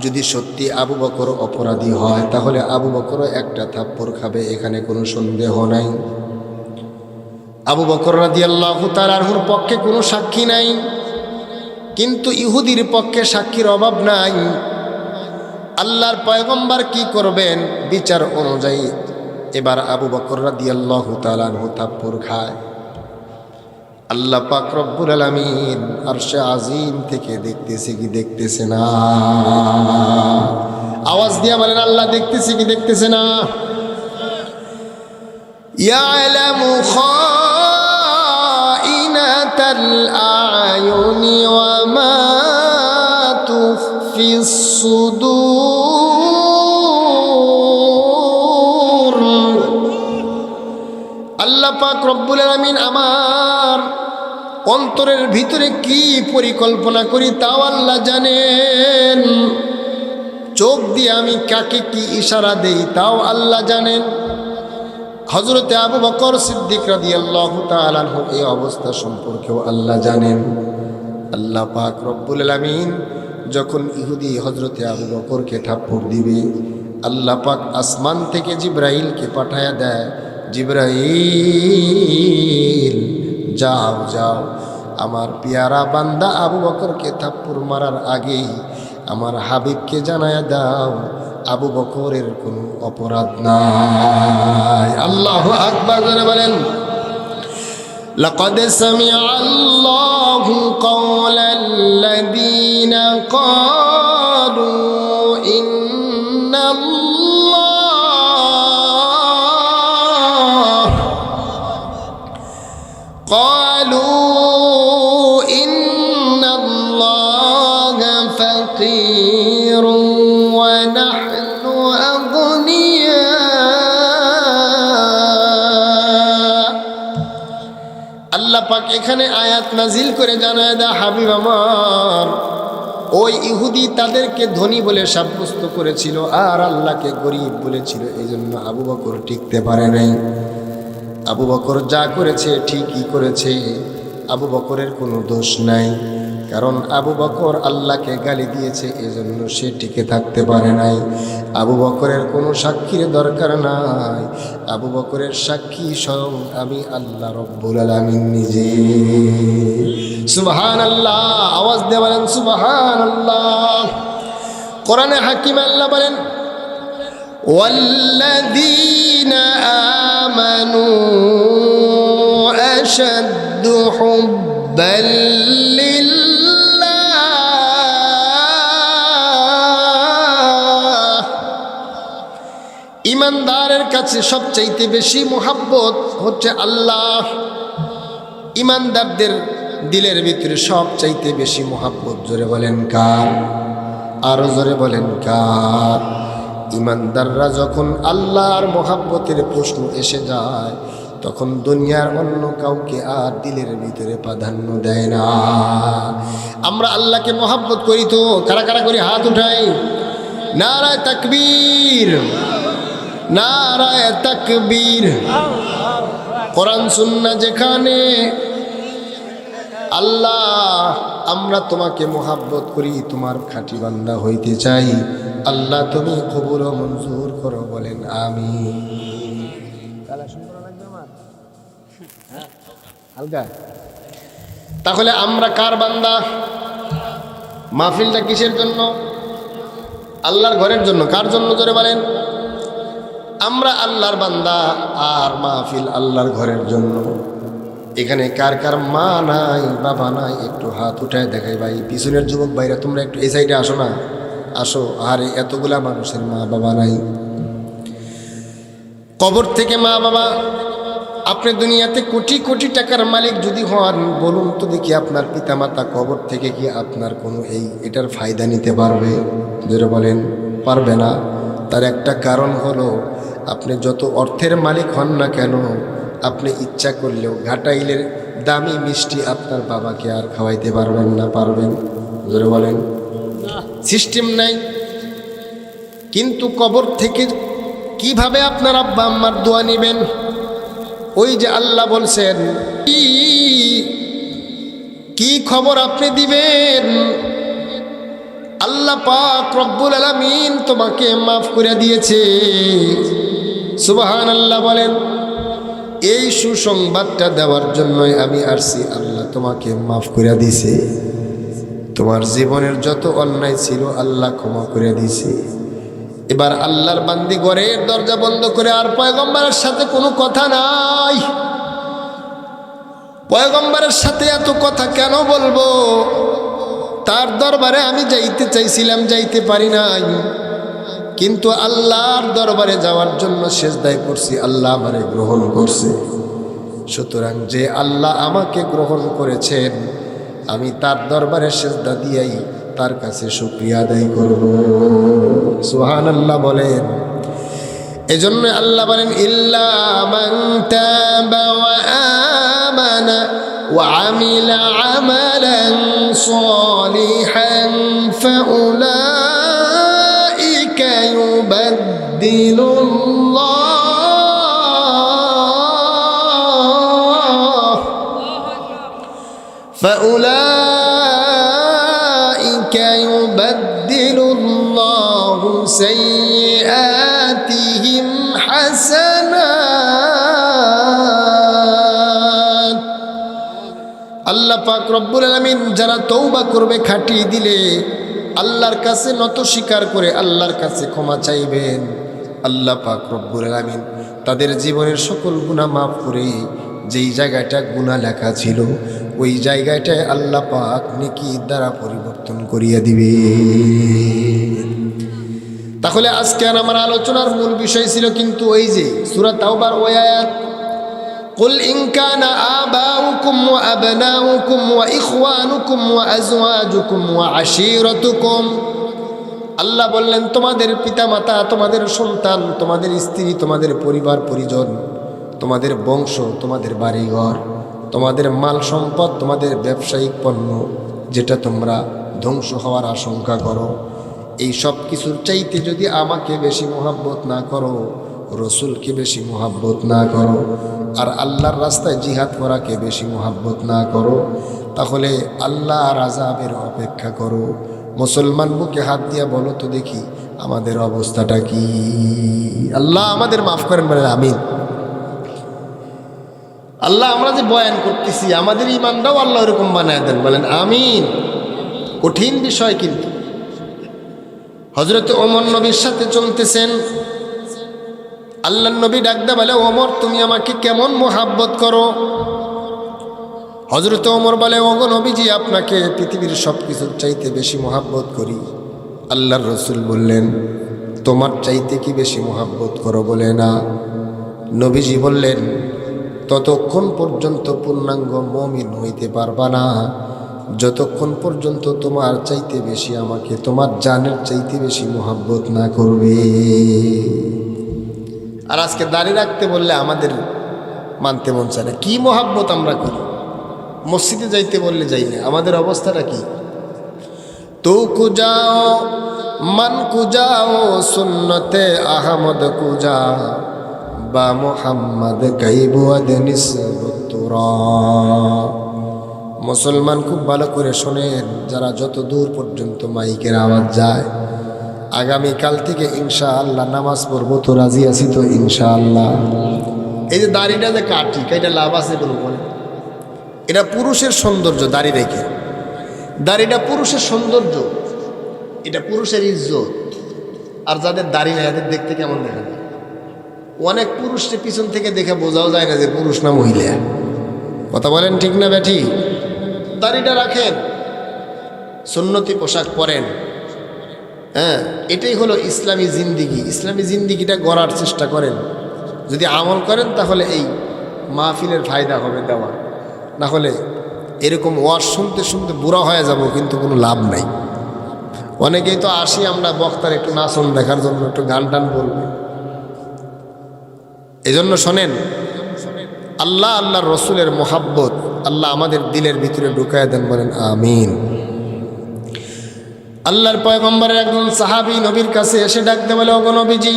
যদি সত্যি আবু বকর অপরাধী হয়, তাহলে আবু বকরও একটা থাপ্পড় খাবে, এখানে কোনো সন্দেহ নাই। আবু বকর রাদিয়াল্লাহু তাআলা আনহুর পক্ষে কোনো সাক্ষী নাই, কিন্তু ইহুদির পক্ষে সাক্ষীর অভাব নাই। আল্লাহর পয়গম্বর কি করবেন? বিচার অনুযায়ী এবার আবু বকর রাদিয়াল্লাহু তাআলা আনহু থাপ্পড় খায়। আল্লাহ পাক রব্বুল আলামিন আরশে আজিম থেকে দেখতেছে কি দেখতেছে না? আওয়াজ দিয়া বলেন, আল্লাহ দেখতেছে কি দেখতেছে না? ইয়ালামু খাইনাতাল আয়ুনি ওয়া মা তুখফিস সুদূর। আল্লাহ পাক রব্বুল আলামিন আমার অন্তরের ভিতরে কি পরিকল্পনা করি তাও আল্লাহ জানেন। চোখ দিয়ে আমি কাকে কি ইশারা দেই তাও আল্লাহ জানেন। হযরতে আবু বকর সিদ্দিক রাদিয়াল্লাহু তাআলা আনহু এই অবস্থা সম্পর্কেও আল্লাহ জানেন। আল্লাহ পাক রব্বুল আলামিন যখন ইহুদি হযরতে আবু বকরকে থাপ্পড় দিবে, আল্লাহ পাক আসমান থেকে জিবরাইলকে পাঠায়া দেয়, জিবরাইল যাও যাও, আমার পেয়ারা বান্দা আবু বকরকে থাপ্পড় মারার আগেই আমার হাবিবকে জানায়া দাও আবু বকরের কোনো অপরাধ নাই। আল্লাহু আকবার বলেন। লাকাদ সামিআ আল্লাহু কাওলাল্লাযীনা ক্বালু ইন্নাল্লাহা ফাকীরুন ওয়া নাহনু আগনিয়া। আল্লাহ পাক এখানে আয়াত নাজিল করে জানায় দেয়, হাবিব আমার, ওই ইহুদি তাদেরকে ধনী বলে সাব্যস্ত করেছিল আর আল্লাহকে গরিব বলেছিল, এই জন্য আবু বকর টিকতে পারে নাই। আবু বকর যা করেছে ঠিকই করেছে, আবু বকরের কোনো দোষ নাই। কারণ আবু বকর আল্লাহকে গালি দিয়েছে, এজন্য সে টিকে থাকতে পারে নাই। আবু বকরের কোনো সাক্ষীর দরকার নাই, আবু বকরের সাক্ষী স্বয়ং আমি আল্লাহ রব্বুল আলামিন নিজে। সুবহানাল্লাহ, আওয়াজ দিয়ে বলেন সুবহানাল্লাহ। কোরআনে হাকিম আল্লাহ বলেন ওয়াল্লাযীনা আমানু আশাদ্দু হুব্বান লিল্লাহ। ইমানদারের কাছে সবচাইতে বেশি মুহাব্বত হচ্ছে আল্লাহ। ইমানদারদের দিলের ভিতরে সবচাইতে বেশি মুহাব্বত জোরে বলেন কার? আরো জোরে বলেন কার? ইমানদাররা যখন আল্লাহর মোহাব্বতের প্রশ্ন এসে যায়, তখন দুনিয়ার অন্য কাউকে আর দিলের ভিতরে প্রাধান্য দেয় না। আমরা আল্লাহকে মোহাব্বত করি তো কারা কারা করি? হাত উঠাই। নারায়ে তাকবীর, নারায়ে তাকবীর। কোরআন সুন্নাহ যেখানে আল্লাহ আমরা তোমাকে মোহাব্বত করি, তোমার খাঁটি বান্দা হইতে চাই, আল্লাহ তুমি কবুল ও মঞ্জুর করো, বলেন আমিন। হালকা। তাহলে আমরা কার বান্দা? মাহফিলটা কিসের জন্য? আল্লাহর ঘরের জন্য। কার জন্য জোরে বলেন? আমরা আল্লাহর বান্দা, আর মাহফিল আল্লাহর ঘরের জন্য। এখানে কার কার মা নাই, বাবা নাই? একটু হাত উঠায় দেখাই ভাই। পিছনের যুবক ভাইরা তোমরা একটু এই সাইডে আসো না, আসো। আর এতগুলা মানুষের মা বাবা নাই। কবর থেকে মা বাবা, আপনি দুনিয়াতে কোটি কোটি টাকার মালিক যদি হন, বলুন তো দেখি আপনার পিতামাতা কবর থেকে কি আপনার কোনো এটার ফায়দা নিতে পারবে? যেটা বলেন পারবে না। তার একটা কারণ হলো, আপনি যত অর্থের মালিক হন না কেন, আপনি ইচ্ছা করলেও ঘাটাইলের দামি মিষ্টি আপনার বাবাকে আর খাওয়াইতে পারবেন না। পারবেন? জোরে বলেন। সিস্টেম নাই। কিন্তু কবর থেকে কিভাবে আপনার আব্বা আম্মার দোয়া নেবেন? ওই যে আল্লাহ বলছেন, কি খবর আপনি দিবেন? আল্লাহ পাক রব্বুল আলামিন তোমাকে মাফ করে দিয়েছে। সুবহানাল্লাহ বলেন। এই সুসংবাদটা দেওয়ার জন্যই আমি আসছি। আল্লাহ তোমাকে মাফ করে দিছে, তোমার জীবনের যত অন্যায় ছিল আল্লাহ ক্ষমা করে দিছে। এবার আল্লাহর বান্দি ঘরের দরজা বন্ধ করে, আর পয়গম্বরের সাথে কোনো কথা নাই। পয়গম্বরের সাথে এত কথা কেন বলবো? তার দরবারে আমি যাইতে চাইছিলাম, যাইতে পারি নাই। কিন্তু আল্লাহর দরবারে যাওয়ার জন্য সিজদায় পড়ছি, আল্লাহ আমারে গ্রহণ করছে। সুতরাং যে আল্লাহ আমাকে গ্রহণ করেছেন, আমি তার দরবারে সিজদা দিয়েই তার কাছে শুকরিয়া আদায় করব। সুবহানাল্লাহ বলেন। এজন্য আল্লাহ বলেন, ইল্লা মান তাবা ওয়া আমানা ওয়া আমিলা আমালান সালিহান ফাউলাইকা ইউবাদদিলুল্লাহ ইউবাদদিলুল্লাহু সাইয়্যাতিহিম হাসানাত। আল্লাহ পাক রব্বুল আলামিন যারা তওবা করবে খাঁটি দিলে, আল্লাহর কাছে নত স্বীকার করে আল্লাহর কাছে ক্ষমা চাইবেন, আল্লাহ পাক রব্বুল আলামিন তাদের জীবনের সকল গুনাহ মাফ করে যেই জায়গাটা গুনাহ লেখা ছিল ওই জায়গাটায় আল্লাহ পাক নেকি দ্বারা পরিবর্তন করিয়ে দিবে। তাহলে আজকে আমার আলোচনার মূল বিষয় ছিল কিন্তু ওই যে সূরা তাওবার ওই আয়াত, কুল ইন কানা আবাউকুম ওয়া আবনাউকুম ওয়া ইখওয়ানুকুম ওয়া আজওয়াজুকুম ওয়া আশীরাতুকুম। আল্লাহ বললেন, তোমাদের পিতামাতা, তোমাদের সন্তান, তোমাদের স্ত্রী, তোমাদের পরিবার পরিজন, তোমাদের বংশ, তোমাদের বাড়িঘর, তোমাদের মাল সম্পদ, তোমাদের ব্যবসায়িক পণ্য, যেটা তোমরা ধ্বংস হওয়ার আশঙ্কা করো, এই সব কিছুর চাইতে যদি আমাকে বেশি মহব্বত না করো, রসুলকে বেশি মোহাব্বত না করো, আর আল্লাহর রাস্তায় জিহাদ করাকে বেশি মোহাব্বত না করো, তাহলে আল্লাহর আযাবের অপেক্ষা করো। মুসলমান বুকে হাত দিয়া বলো তো দেখি আমাদের অবস্থাটা কি। আল্লাহ আমাদের মাফ করেন, বলেন আমিন। আল্লাহ আমরা যে বয়ান করতেছি আমাদের ইমানটাও আল্লাহ এরকম বানায় দেন, বলেন আমিন। কঠিন বিষয় কিন্তু। হযরত ওমর নবীর সাথে চলতেছেন, আল্লাহর নবী ডাকদা বলে, ওমর তুমি আমাকে কেমন মোহাব্বত করো? হযরত ওমর বলে, ওগো নবীজি আপনাকে পৃথিবীর সব কিছুর চাইতে বেশি মোহাব্বত করি। আল্লাহর রসুল বললেন, তোমার চাইতে কি বেশি মোহাব্বত করো? বলে না। নবীজি বললেন, ততক্ষণ পর্যন্ত পূর্ণাঙ্গ মুমিন হইতে পারবা না যতক্ষণ পর্যন্ত তোমার চাইতে বেশি আমাকে তোমার জানের চাইতে বেশি মোহাব্বত না করবে। আর আজকে দাড়ি রাখতে বললে আমাদের মানতে মন চায় না। কি মোহাব্বত আমরা করি! মসজিদে যাইতে বললে যাই না। আমাদের অবস্থাটা কি? তো কুজাও মান কুজাও সুন্নতে আহমদ কুজা বা মোহাম্মদ গাইবুয়াদ নিসবতুরা। মুসলমান খুব ভালো করে শোনেন, যারা যত দূর পর্যন্ত মাইকের আওয়াজ যায়, আগামীকাল থেকে ইনশাআল্লাহ নামাজ পড়বো তো রাজি আছি তো ইনশাআল্লাহ। এই যে দাড়িটা যে কাটি, এটা লাভ আছে কোনো বলে? এটা পুরুষের সৌন্দর্য। দাড়ি রেখে, দাড়িটা পুরুষের সৌন্দর্য, এটা পুরুষের ইজ্জত। আর যাদের দাড়ি নেই এদের দেখতে কেমন দেখা যায়? অনেক পুরুষকে পিছন থেকে দেখে বোঝাও যায় না যে পুরুষ না মহিলা। কথা বলেন ঠিক না ব্যাঠি? দাড়িটা রাখেন, সুন্নতি পোশাক পরেন। হ্যাঁ, এটাই হলো ইসলামী জিন্দিগি। ইসলামী জিন্দিগিটা গড়ার চেষ্টা করেন। যদি আমল করেন তাহলে এই মাহফিলের ফায়দা হবে দেওয়া। না হলে এরকম ওয়াজ শুনতে শুনতে বুড়া হয়ে যাব, কিন্তু কোনো লাভ নাই। অনেকেই তো আসি আমরা বক্তার একটু নাচন দেখার জন্য, একটু গান টান বলবে। এই জন্য শোনেন, আল্লাহ আল্লাহর রসুলের মোহাব্বত আল্লাহ আমাদের দিলের ভিতরে ঢুকায় দেন, বলেন আমিন। আল্লাহর পয়গম্বরের একজন সাহাবী নবীর কাছে এসে ডাকতে বলে, ওগো নবীজি,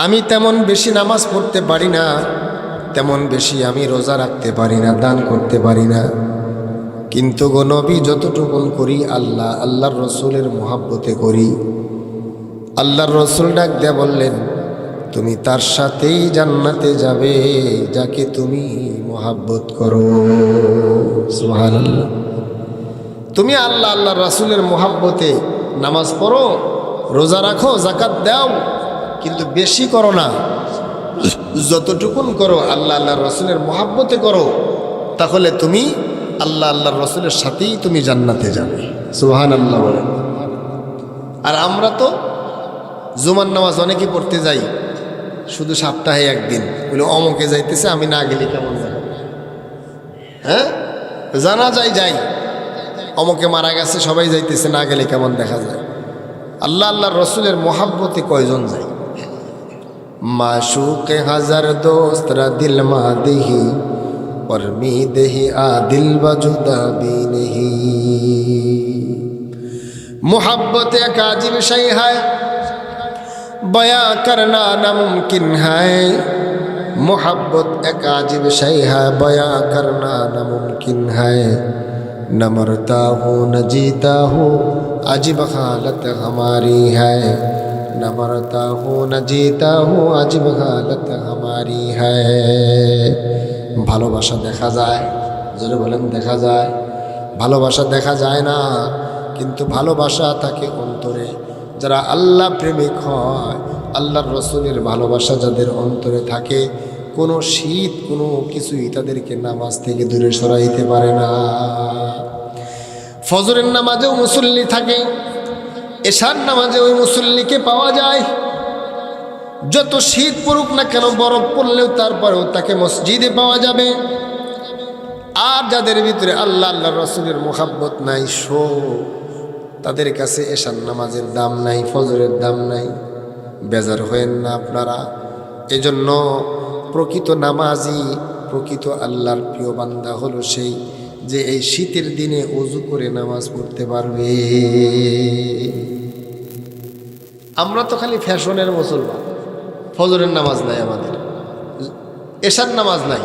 আমি তেমন বেশি নামাজ পড়তে পারি না, তেমন বেশি আমি রোজা রাখতে পারি না, দান করতে পারি না, কিন্তু গো নবী যতটুকুন করি আল্লাহ আল্লাহর রসুলের মোহাব্বতে করি। আল্লাহর রসুল ডাক দেয়া বললেন, তুমি তার সাথেই জান্নাতে যাবে যাকে তুমি মোহাব্বত করো। সুবহানাল্লাহ। তুমি আল্লাহ আল্লাহর রাসূলের মোহাব্বতে নামাজ পড়ো, রোজা রাখো, যাকাত দাও, কিন্তু বেশি করো না। যতটুকুন করো আল্লাহ আল্লাহর রাসূলের মোহাব্বতে করো, তাহলে তুমি আল্লাহ আল্লাহর রাসূলের সাথেই তুমি জান্নাতে যাবে। সুবহানাল্লাহ বলেন। আর আমরা তো জুমার নামাজ অনেকেই পড়তে যাই শুধু সপ্তাহে একদিন, বলে অমুকে যাইতেছে, আমি না গেলে কেমন যাবে? হ্যাঁ, জানা যায় যাই, অমুকে মারা গেছে সবাই যাইতেছে, না গেলে কেমন দেখা যায়? আল্লাহ আল্লাহর রসুলের মোহাব্বতে কয়জন যায়? মাশুকে হাজার দোস্তরা দিল মা দেহি পরমি দেহি আ দিল বাজুদা বি নেহি। मोहब्बत एक अजीब शय है, बयां करना नामुमकिन है। मोहब्बत एक अजीब शय है, बयां करना नामुमकिन है। न मरता हूँ न जीता हूँ, अजीब हालत हमारी है। न मरता हूँ न जीता हूँ, अजीब हालत हमारी है। ভালোবাসা দেখা যায়, জোরে বলেন দেখা যায়। ভালোবাসা দেখা যায় না, কিন্তু ভালোবাসা থাকে অন্তরে। যারা আল্লাহ প্রেমিক হয়, আল্লাহর রসুলের ভালোবাসা যাদের অন্তরে থাকে, কোনো শীত কোনো কিছুই তাদেরকে নামাজ থেকে দূরে সরাইতে পারে না। ফজরের নামাজেও মুসল্লি থাকে, এশার নামাজে ওই মুসল্লিকে পাওয়া যায়। যত শীত পড়ুক না কেন, বরফ পড়লেও তারপরেও তাকে মসজিদে পাওয়া যাবে। আর যাদের ভিতরে আল্লাহ আল্লাহর রসুলের মোহাব্বত নাই, তাদের কাছে এশার নামাজের দাম নাই, ফজরের দাম নাই। বেজার হয়েন না আপনারা। এজন্য প্রকৃত নামাজি, প্রকৃত আল্লাহর প্রিয় বান্দা হলো সেই যে এই শীতের দিনে ওযু করে নামাজ পড়তে পারবে। আমরা তো খালি ফ্যাশনের মুসলমান। ফজরের নামাজ নাই আমাদের, এশার নামাজ নাই।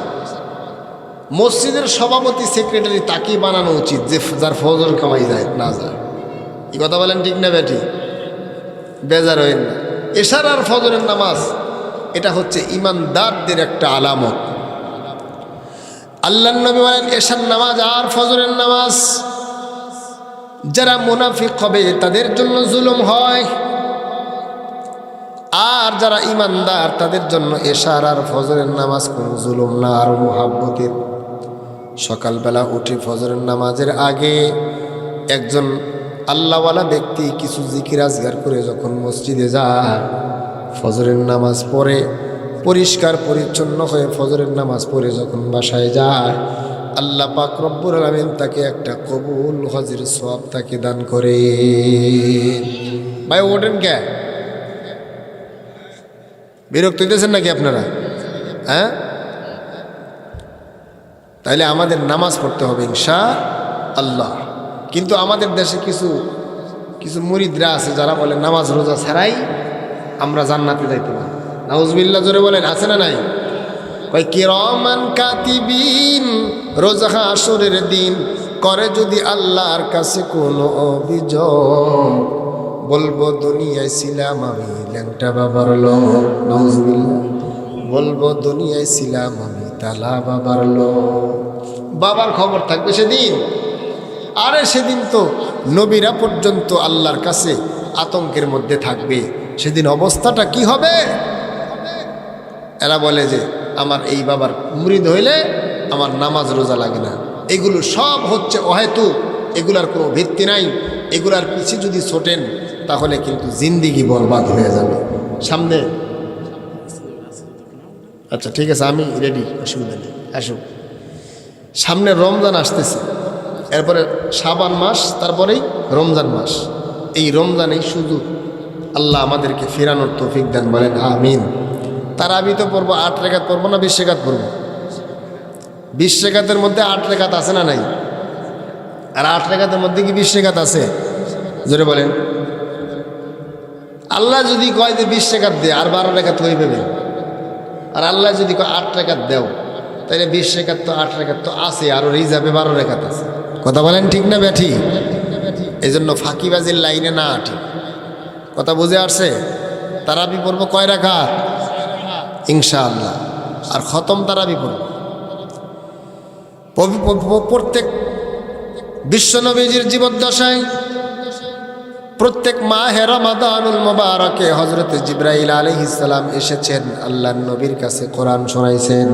মসজিদের সভাপতি সেক্রেটারি তাকেই বানানো উচিত যে যার ফজর কামাই যায় না যায়। এই কথা বলেন ঠিক না বেটি? বেজার হইন না। এশার আর ফজরের নামাজ এটা হচ্ছে ইমানদারদের একটা আলামত। আল্লাহর নবী বলেন এশার নামাজ আর ফজরের নামাজ যারা মুনাফিক হবে তাদের জন্য জুলুম হয়, আর যারা ইমানদার তাদের জন্য এশার আর ফজরের নামাজ কোনো জুলুম না, আর মুহাব্বতের। সকালবেলা উঠে ফজরের নামাজের আগে একজন আল্লাহওয়ালা ব্যক্তি কিছু জিকির আজগার করে যখন মসজিদে যায়, ফজরের নামাজ পড়ে পরিষ্কার পরিচ্ছন্ন হয়ে ফজরের নামাজ পড়ে যখন বাসায় যায়, আল্লাহ পাক রব্বুল আলামিন তাকে একটা কবুল হজের সওয়াব তাকে দান করে। ভাই ওঠেন কে? বিরক্ত হইতেছেন নাকি আপনারা? হ্যাঁ, তাইলে আমাদের নামাজ পড়তে হবে ইনশাআল্লাহ। কিন্তু আমাদের দেশে কিছু কিছু মুরিদরা আছে যারা বলে নামাজ রোজা ছাড়াই আমরা জান্নাতে যাইতে পারি। নাউজুবিল্লাহ জোরে বলেন, আছে না নাই? কয় কিরামান কাতিবিন, রোজা হাসরের দিন করে যদি আল্লাহর কাছে কোনো অভিযোগ, বলবো দুনিয়ায় ছিলাম আমি ল্যাংটা বাবার লোক। নাউজুবিল্লাহ। বলবো দুনিয়ায় ছিলাম আমি তালা বাবার লোক। বাবার খবর থাকবে সেদিন। আরে সেদিন তো নবীরা পর্যন্ত আল্লাহর কাছে আতঙ্কের মধ্যে থাকবে। সেদিন অবস্থাটা কি হবে? এরা বলে যে আমার এই বাবার মুরিদ হইলে আমার নামাজ রোজা লাগে না। এগুলো সব হচ্ছে অহেতুক, এগুলার কোনো ভিত্তি নাই। এগুলার পিছে যদি ছোটেন তাহলে কিন্তু জিন্দিগি বরবাদ হয়ে যাবে। সামনে আচ্ছা ঠিক আছে, আমি রেডি, অসুবিধা নেই, আসুক। সামনে রমজান আসতেছে, এরপরে শাবান মাস, তারপরেই রমজান মাস। এই রমজানেই শুধু আল্লাহ আমাদেরকে ফেরানোর তৌফিক দেন, বলেন আমিন। তারাবি তো পড়বো, 8 রাকাত পড়বো না 20 রাকাত পড়বো? 20 রাকাতের মধ্যে 8 রাকাত আছে না নাই? আর 8 রাকাতের মধ্যে কি 20 রাকাত আছে? জোরে বলেন। আল্লাহ যদি কয় যে 20 রাকাত দে, আর 12 রাকাত হয়ে পাবে। আর আল্লাহ যদি কয় 8 রাকাত দেও, তাহলে 20 রাকাত তো 8 রাকাত তো আছে, আরও রিজার্ভে 12 রাকাত আছে। কথা বলেন ঠিক না ব্যাঠি? এই জন্য ফাঁকিবাজির লাইনে না আটি। কথা বুঝে আসছে? তারাবি পড়বো কয় রাকাত? ইনশাআল্লাহ। আর খতম তারাবি পড়ব। প্রত্যেক বিশ্বনবীজির জীবদ্দশায় প্রত্যেক মাহে রমাদানুল মুবারকে হযরত জিবরাইল আলাইহিস সালাম এসেছেন, আল্লাহর নবীর কাছে কোরআন শোনাইছেন।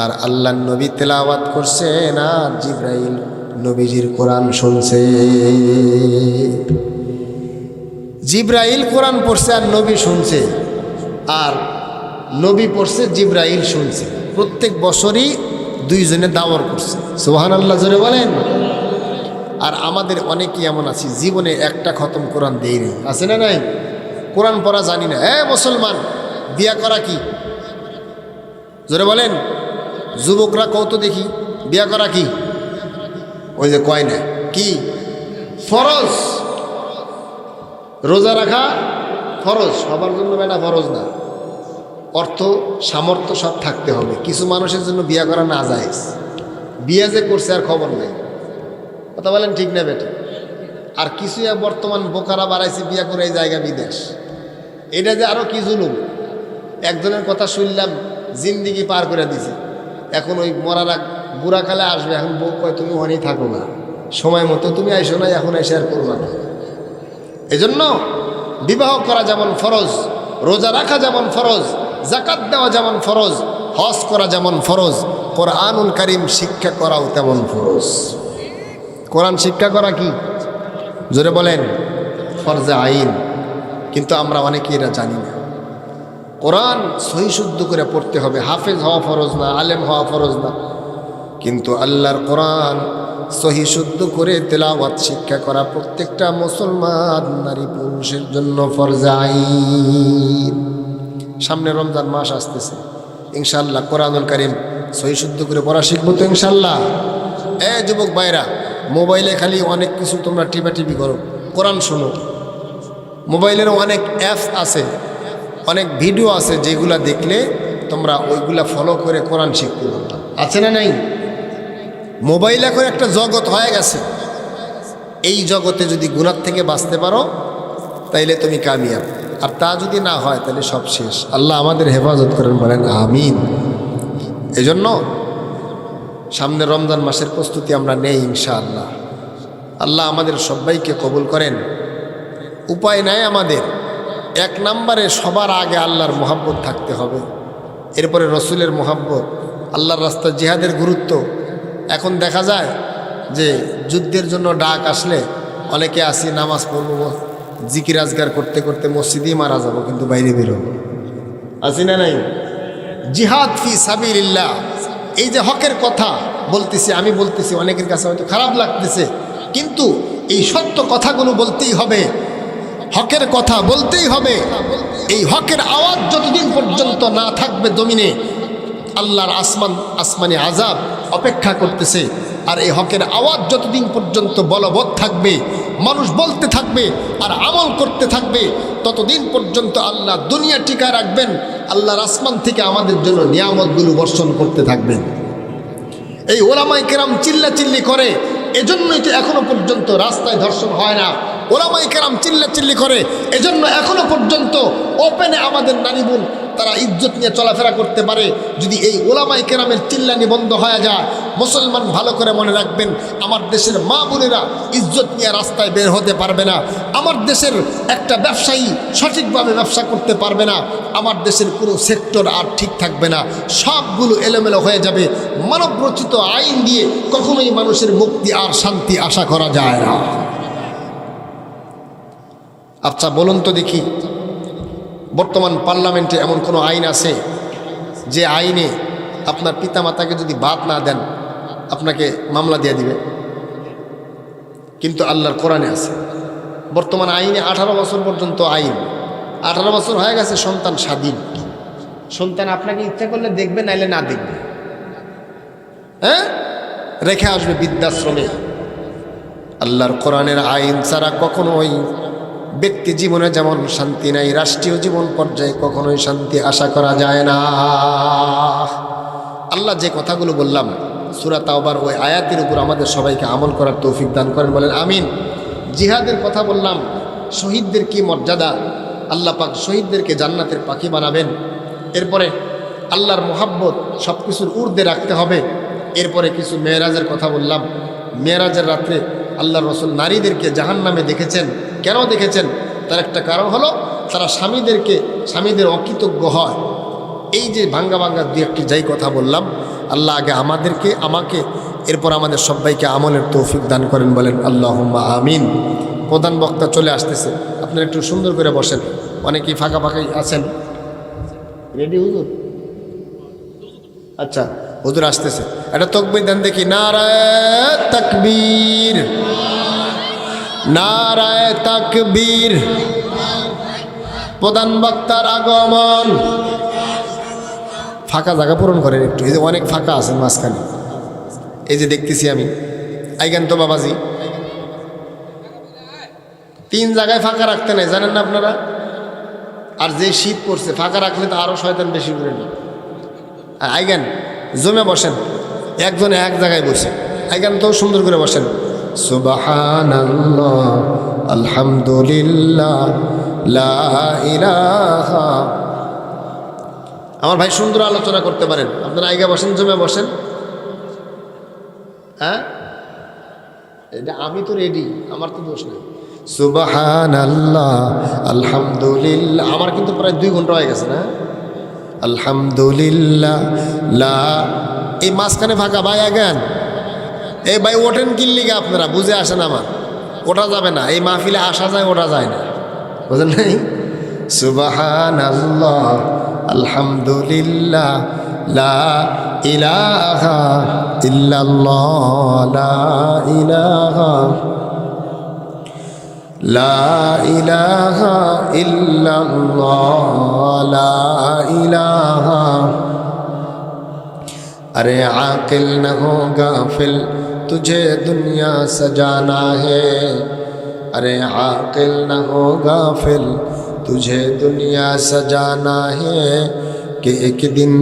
আর আল্লাহর নবী তেলাওয়াত করছেন, আর জিবরাইল নবীজির কোরআন শুনছে। জিবরাইল কোরআন পড়ছে আর নবী শুনছে, আর নবী পড়ছে জিবরাইল শুনছে। প্রত্যেক বছরই দুইজনে দাওয়ার করছে। সুবহানাল্লাহ জোরে বলেন। আর আমাদের অনেকেই এমন আছি জীবনে একটা খতম কোরআন দেয়নি, আছে না নাই? কোরআন পড়া জানি না। মুসলমান, বিয়া করা কি? জোরে বলেন। যুবকরা কত দেখি বিয়া করা কি? ওই যে কয় না কি ফরজ। রোজা রাখা ফরজ, সবার জন্য বেটা ফরজ না। অর্থ সামর্থ্য সব থাকতে হবে। কিছু মানুষের জন্য বিয়া করা না যায়, বিয়া যে করছে আর খবর নেই। কথা বলেন ঠিক না বেটা? আর কিছু বর্তমান বোকারা বাড়াইছে, বিয়া করে এই জায়গা বিদেশ। এটা যে আরো কি জুলুম। একজনের কথা শুনলাম, জিন্দিগি পার করে দিছে। এখন ওই মরার বুড়া কালে আসবে, এখন বউ কয় তুমি ওখানেই থাকো না, সময় মতো তুমি আইসো না, এখন এসে আর করবা না। এই জন্য বিবাহ করা যেমন ফরজ, রোজা রাখা যেমন ফরজ, যাকাত দেওয়া যেমন ফরজ, হজ করা যেমন ফরজ, কোরআনুল কারীম শিক্ষা করাও তেমন ফরজ। কোরআন শিক্ষা করা কি? জোরে বলেন। ফরজে আইন। কিন্তু আমরা অনেকেই এটা জানি না। কোরআন সহি শুদ্ধ করে পড়তে হবে। হাফেজ হওয়া ফরজ না, আলেম হওয়া ফরজ না, কিন্তু আল্লাহর কোরআন সহি শুদ্ধ করে তেলাওয়াত শিক্ষা করা প্রত্যেকটা মুসলমান নারী পুরুষের জন্য ফরজে আইন। সামনে রমজান মাস আসতেছে, ইনশাআল্লাহ কোরআনুল কারীম সহি শুদ্ধ করে পড়া শিখবো তো ইনশাআল্লাহ। যুবক ভাইরা, মোবাইলে খালি অনেক কিছু তোমরা টিপাটিপি করো, কোরআন শোনো। মোবাইলের অনেক অ্যাপস আছে, অনেক ভিডিও আছে, যেগুলা দেখলে তোমরা ওইগুলা ফলো করে কোরআন শিখতে পারবা। আছে না নাই? মোবাইল এখন একটা জগৎ হয়ে গেছে। এই জগতে যদি গুনাহ থেকে বাঁচতে পারো তাইলে তুমি কামিয়াব, আর তা যদি না হয় তাহলে সব শেষ। আল্লাহ আমাদের হেফাজত করেন, বলেন আমিন। এজন্য সামনে রমজান মাসের প্রস্তুতি আমরা নেই ইনশাআল্লাহ। আল্লাহ আমাদের সবাইকে কবুল করেন। উপায় নাই আমাদের। এক নম্বরে সবার আগে আল্লাহর মোহাব্বত থাকতে হবে, এরপরে রসুলের মোহাব্বত, আল্লাহর রাস্তা, জিহাদের গুরুত্ব। এখন দেখা যায় যে যুদ্ধের জন্য ডাক আসলে অনেকে আসি নামাজ পড়ব, জিকির আজগার করতে করতে মসজিদেই মারা যাব, কিন্তু বাইরে বেরোবো। আসি না নাই? জিহাদ ফি সাবিলিল্লাহ, এই যে হকের কথা বলতেছি, আমি বলতেছি, অনেকের কাছে হয়তো খারাপ লাগতেছে, কিন্তু এই সত্য কথাগুলো বলতেই হবে, হকের কথা বলতেই হবে। এই হকের আওয়াজ যতদিন পর্যন্ত না থাকবে জমিনে, আল্লাহর আসমানি আযাব অপেক্ষা করতেছে। আর এই হকের আওয়াজ যতদিন পর্যন্ত বলবৎ থাকবে, মানুষ বলতে থাকবে আর আমল করতে থাকবে, ততদিন পর্যন্ত আল্লাহ দুনিয়া টিকায় রাখবেন। আল্লাহর আসমান থেকে আমাদের জন্য নিয়ামতগুলো বর্ষণ করতে থাকবেন। এই ওলামায়ে কেরাম চিল্লাচিল্লি করে, এজন্যই তো এখনো পর্যন্ত রাস্তায় ধর্ষণ হয় না। ওলামায়ে কেরাম চিল্লাচিল্লি করে, এজন্য এখনো পর্যন্ত ওপেনে আমাদের নারী বোন তারা ইজ্জত নিয়ে চলাফেরা করতে পারে। যদি এই ওলামায়ে কেরামের চিল্লানি বন্ধ হয়ে যায়, মুসলমান ভালো করে মনে রাখবেন, আমার দেশের মা বোনেরা ইজ্জত নিয়ে রাস্তায় বের হতে পারবে না। আমার দেশের একটা ব্যবসায়ী সঠিকভাবে ব্যবসা করতে পারবে না। আমার দেশের পুরো সেক্টর আর ঠিক থাকবে না, সবগুলো এলোমেলো হয়ে যাবে। মানবরচিত আইন দিয়ে কখনোই মানুষের মুক্তি আর শান্তি আশা করা যায় না। আচ্ছা বলুন তো দেখি, বর্তমান পার্লামেন্টে এমন কোনো আইন আছে যে আইনে আপনার পিতামাতাকে যদি বাদ না দেন আপনাকে মামলা দিয়ে দিবে? কিন্তু আল্লাহর কোরআনে আছে। বর্তমান আইনে 18 বছর পর্যন্ত আইন, 18 বছর হয়ে গেছে সন্তান স্বাধীন। সন্তান আপনাকে ইচ্ছা করলে দেখবে, নাইলে না দেখবে, হ্যাঁ, রেখে আসবে বৃদ্ধাশ্রমে। আল্লাহর কোরআনের আইন ছাড়া কখনোই ব্যক্তি জীবনে যেমন শান্তি নাই, রাষ্ট্রীয় জীবন পর্যায়ে কখনোই শান্তি আশা করা যায় না। আল্লাহ যে কথাগুলো বললাম সূরা তাওবার ওই আয়াতের উপর আমাদের সবাইকে আমল করার তৌফিক দান করেন, বলেন আমিন। জিহাদের কথা বললাম, শহীদদের কি মর্যাদা, আল্লাহ পাক শহীদদেরকে জান্নাতের পাখি বানাবেন। এরপরে আল্লাহর মোহাব্বত সব কিছুর ঊর্ধ্বে রাখতে হবে। এরপরে কিছু মেয়েরাজের কথা বললাম। মেয়েরাজের রাত্রে আল্লাহর রাসূল নারীদেরকে জাহান্নামে দেখেছেন। কেন দেখেছেন? তার একটা কারণ হলো তারা স্বামীদের অকৃতজ্ঞ হয়। এই যে ভাঙ্গা ভাঙ্গা দুই একটি যাই কথা বললাম, আল্লাহ আগে আমাকে এরপর আমাদের সবাইকে আমলের তৌফিক দান করেন, বলেন আল্লাহুম্মা আমিন। প্রধান বক্তা চলে আসতেছে, আপনারা একটু সুন্দর করে বসেন, অনেকেই ফাঁকা ফাঁকাই আছেন। রেডি হুজুর? আচ্ছা, হুজুর আসতেছে, একটা তাকবীর দেন দেখি। নারায়ে তাকবীর, নারায়ে তাকবীর। প্রধান বক্তার আগমন। ফাঁকা জায়গা পূরণ করেন একটু, এই যে অনেক ফাঁকা আছেন মাঝখানে, এই যে দেখতেছি আমি। আইগান তো বাবাজি, 3 জায়গায় ফাঁকা রাখতে নাই, জানেন না আপনারা? আর যে শীত পড়ছে, ফাঁকা রাখলে তো আরো শয়তান বেশি করে নি। আইগান জমে বসেন, একজনে এক জায়গায় বসে আইগান তো সুন্দর করে বসেন। সুবহানাল্লাহ, আলহামদুলিল্লাহ, লা ইলাহা। আমার ভাই সুন্দর আলোচনা করতে পারেন, আপনারা আইগা বসেন, জমে বসেন। হ্যাঁ, এটা আমি তো রেডি, আমার তো দোষ নেই। সুবহানাল্লাহ, আলহামদুলিল্লাহ। আমার কিন্তু প্রায় 2 ঘন্টা হয়ে গেছে না? আলহামদুলিল্লাহ, লা। এই মাঝখানে ফাঁকা ভাই আগান। এই ভাই ওঠেন কিল্লিগা, আপনারা বুঝে আসেন, আমার ওঠা যাবে না। এই মাহফিলে আসা যায়, ওঠা যায় না, বুঝলেন নাই? সুবহানাল্লাহ, আলহামদুলিল্লাহ, লা ইলাহা ইল্লাল্লাহ, লা ইলাহা, লা ইলাহা ইল্লাল্লাহ, লা ইলাহা। अरे आकिल न हो गाफिल, तुझे दुनिया सजाना है, अरे आकिल न हो गाफिल तुझे दुनिया सजाना है कि एक दिन